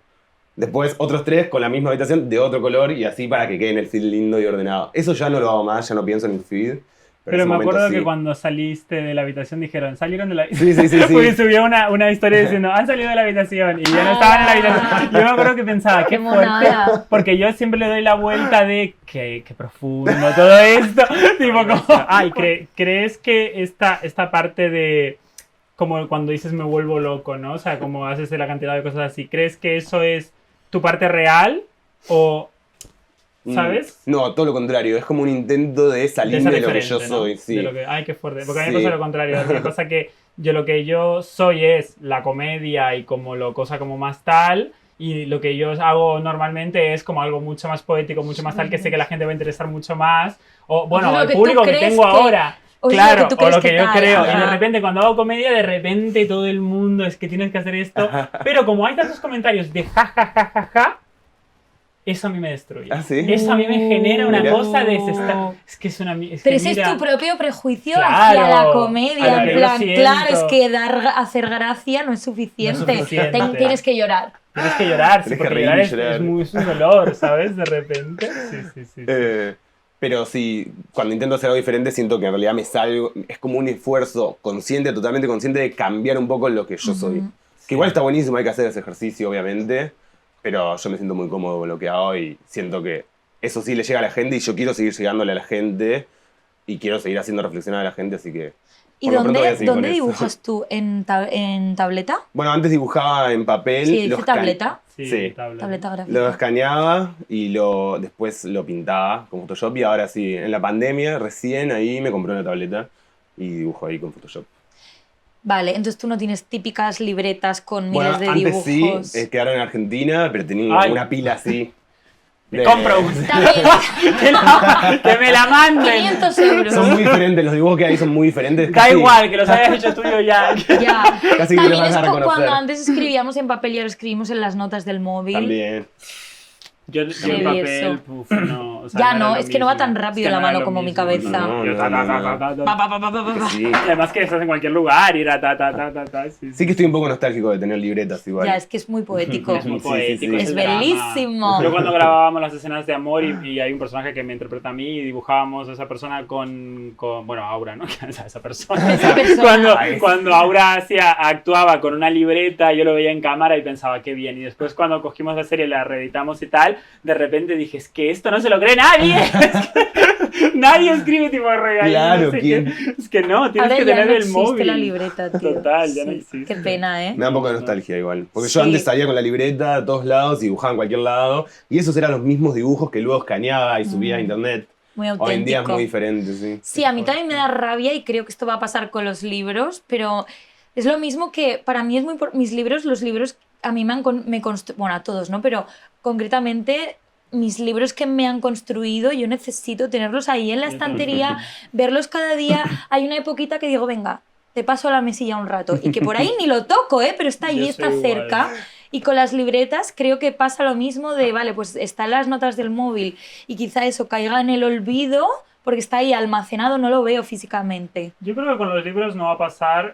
Después otros 3 con la misma habitación de otro color y así para que quede en el feed lindo y ordenado. Eso ya no lo hago más, ya no pienso en el feed. Pero en ese me momento acuerdo sí. que cuando saliste de la habitación dijeron, salieron de la Sí, sí, sí, sí. Porque subió una historia diciendo, han salido de la habitación y ya no estaban en la habitación. Yo me acuerdo que pensaba, qué Qué fuerte, monada. porque yo siempre le doy la vuelta de, qué profundo todo esto. Tipo como, ay, ¿crees que esta parte de, como cuando dices me vuelvo loco, ¿no? O sea, como haces la cantidad de cosas así, ¿crees que eso es tu parte real o... ¿Sabes? No, todo lo contrario. Es como un intento de salir ser de lo que diferente, yo ¿no? soy. Sí. De lo que, ay, qué fuerte. Porque a mí Sí. me pasa lo contrario. A mí me pasa que lo que yo soy es la comedia y como cosa como más tal. Y lo que yo hago normalmente es como algo mucho más poético, mucho más tal, que sé que la gente va a interesar mucho más. O bueno, lo al que tú público que crees tengo que- ahora. o sea, Claro, lo que tú o crees lo que que yo tal, creo. Y de ajá. repente, cuando hago comedia, de repente todo el mundo es que tienes que hacer esto. Pero como hay tantos comentarios de ja, ja, ja, ja, ja, eso a mí me destruye. ¿Ah, sí? Eso a mí me genera una Mirá. cosa de... Es que es una... Es Pero que ese mira, es tu propio prejuicio Claro, hacia la a lo comedia. que En yo plan, siento. claro, es que hacer gracia no es suficiente. No es suficiente. Tienes que llorar. Tienes que llorar, sí, Tienes que porque reír llorar y es llorar. es un dolor, ¿sabes? De repente. Sí. Pero sí, cuando intento hacer algo diferente siento que en realidad me salgo, es como un esfuerzo consciente, totalmente consciente de cambiar un poco lo que yo soy. Que igual está buenísimo, hay que hacer ese ejercicio obviamente, pero yo me siento muy cómodo con lo que hago y siento que eso sí le llega a la gente y yo quiero seguir llegándole a la gente y quiero seguir haciendo reflexionar a la gente, así que... ¿Y por lo pronto voy a seguir dónde con eso. dibujas tú? ¿En tableta? Bueno, antes dibujaba en papel. Sí, lo dice tableta. Sí. Tableta gráfica. Lo escaneaba y después lo pintaba con Photoshop y ahora sí, en la pandemia recién ahí me compré una tableta y dibujo ahí con Photoshop. Vale, entonces tú no tienes típicas libretas con Bueno, miles de antes dibujos. sí, quedaron en Argentina, pero tenía Ay. una pila así. Me compro una. También, Que me la manden. 500 euros. Son muy diferentes, los dibujos que hay son muy diferentes. Da casi- igual, que los hayas hecho tuyo ya. Ya. Casi que lo También vas es a reconocer. cuando antes escribíamos en papel y ahora escribimos en las notas del móvil. También. Yo Heavy en papel, eso. no. O O sea, Ya era no, lo es que no va mismo. tan rápido Es que la no era mano lo como mi mismo. cabeza. No, Yo, ta, ta, ta, ta, ta, Pa, pa, pa, pa, pa, pa. Sí. Además que estás en cualquier lugar y era ta, ta, ta, ta, ta. Sí, Sí que estoy un poco nostálgico de tener libretas igual. Ya, es que es muy poético. Es muy Sí, sí, poético. sí. Es el drama. bellísimo. Yo cuando grabábamos las escenas de amor y hay un personaje que me interpreta a mí y dibujábamos a esa persona con bueno, Aura, ¿no? Esa persona. Esa persona. Cuando Aura actuaba con una libreta, yo lo veía en cámara y pensaba, qué bien. Y después cuando cogimos la serie, la reeditamos y tal, de repente dije, es que esto no se lo cree nadie. Es que nadie escribe tipo regaño. Claro, no sé ¿quién? qué. Es que no, tienes Ahora que ya tener no el existe móvil. la libreta, tío. Total, ya no Sí, existe. Qué pena, ¿eh? Me da un poco de nostalgia igual. Porque yo Sí. antes salía con la libreta a todos lados y dibujaba en cualquier lado. Y esos eran los mismos dibujos que luego escaneaba y subía a internet. Muy Hoy en día es auténtico. muy diferente, sí. Sí, a mí también me da rabia y creo que esto va a pasar con los libros, pero es lo mismo que para mí es muy... Mis libros, los libros a mí bueno, a todos, ¿no? Pero concretamente mis libros que me han construido, yo necesito tenerlos ahí en la estantería, verlos cada día. Hay una epoquita que digo, venga, te paso a la mesilla un rato. Y que por ahí ni lo toco, ¿eh? Pero está ahí, Yo está soy igual. cerca. Y con las libretas creo que pasa lo mismo de, vale, pues están las notas del móvil y quizá eso caiga en el olvido porque está ahí almacenado, no lo veo físicamente. Yo creo que con los libros no va a pasar,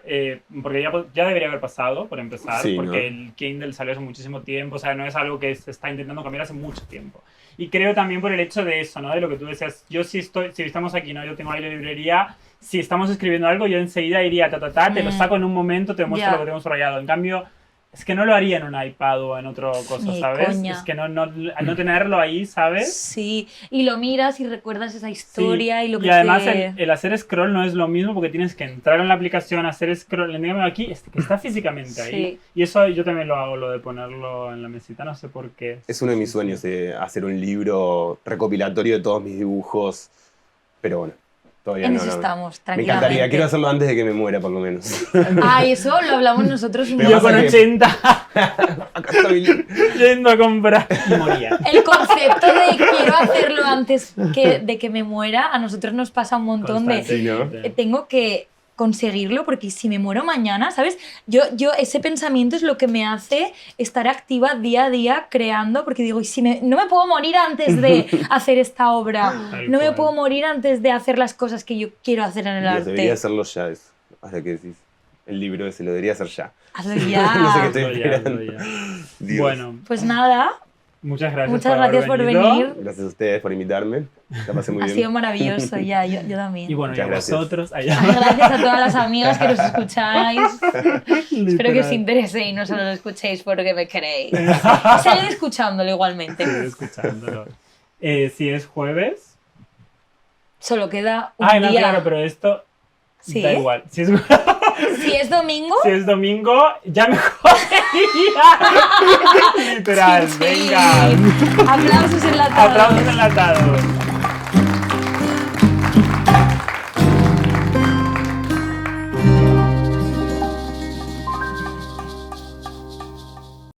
porque ya debería haber pasado, por empezar, Sí, porque ¿no? el Kindle salió hace muchísimo tiempo, o sea, no es algo que se está intentando cambiar hace mucho tiempo. Y creo también por el hecho de eso, ¿no? De lo que tú decías, yo si estamos aquí, ¿no? Yo tengo ahí la librería, si estamos escribiendo algo, yo enseguida iría, te lo saco en un momento, te muestro Ya. lo que tengo subrayado. En cambio, es que no lo haría en un iPad o en otra cosa, Ni ¿sabes? coña. Es que al no tenerlo ahí, ¿sabes? Sí, y lo miras y recuerdas esa historia Sí, y lo que además te... el hacer scroll no es lo mismo porque tienes que entrar en la aplicación, hacer scroll, dígame aquí, que está físicamente ahí. Sí. Y eso yo también lo hago, lo de ponerlo en la mesita, no sé por qué. Es uno de mis sueños, hacer un libro recopilatorio de todos mis dibujos. Pero bueno, todavía En no. eso no. estamos, Me tranquilamente. encantaría, quiero hacerlo antes de que me muera, por lo menos. Ah, eso lo hablamos nosotros un Pero Yo poco. pasa con que- 80 Acá estoy. yendo a comprar y moría. El concepto de quiero hacerlo antes de que me muera, a nosotros nos pasa un montón Constante. Sí, ¿no? tengo que conseguirlo porque si me muero mañana, ¿sabes? Yo ese pensamiento es lo que me hace estar activa día a día creando, porque digo, y si no me puedo morir antes de hacer esta obra, Tal no me cual. puedo morir antes de hacer las cosas que yo quiero hacer en el Dios, debería arte. hacerlo ya eso. Ahora que decís. El libro ese lo debería hacer ya. Hazlo ya. No sé qué estoy Hazlo ya, esperando. hazlo ya. Dios. Bueno, Pues nada, muchas gracias muchas por haber gracias por venido. venir. Gracias a ustedes por invitarme. La pasé muy Ha bien. sido maravilloso, ya, yo también. Y bueno, y a Muchas gracias. vosotros. Allá. Gracias a todas las amigas que nos escucháis. Espero que os Literal. interese y no solo lo escuchéis porque me queréis. Seguid escuchándolo igualmente. Estoy escuchándolo. Si es jueves. Solo queda un Ay, no, día. claro, pero esto Sí. da igual. Si es, Si es domingo, si es domingo, ya me jodería. Literal, sí. venga. Aplausos enlatados. Aplausos enlatados.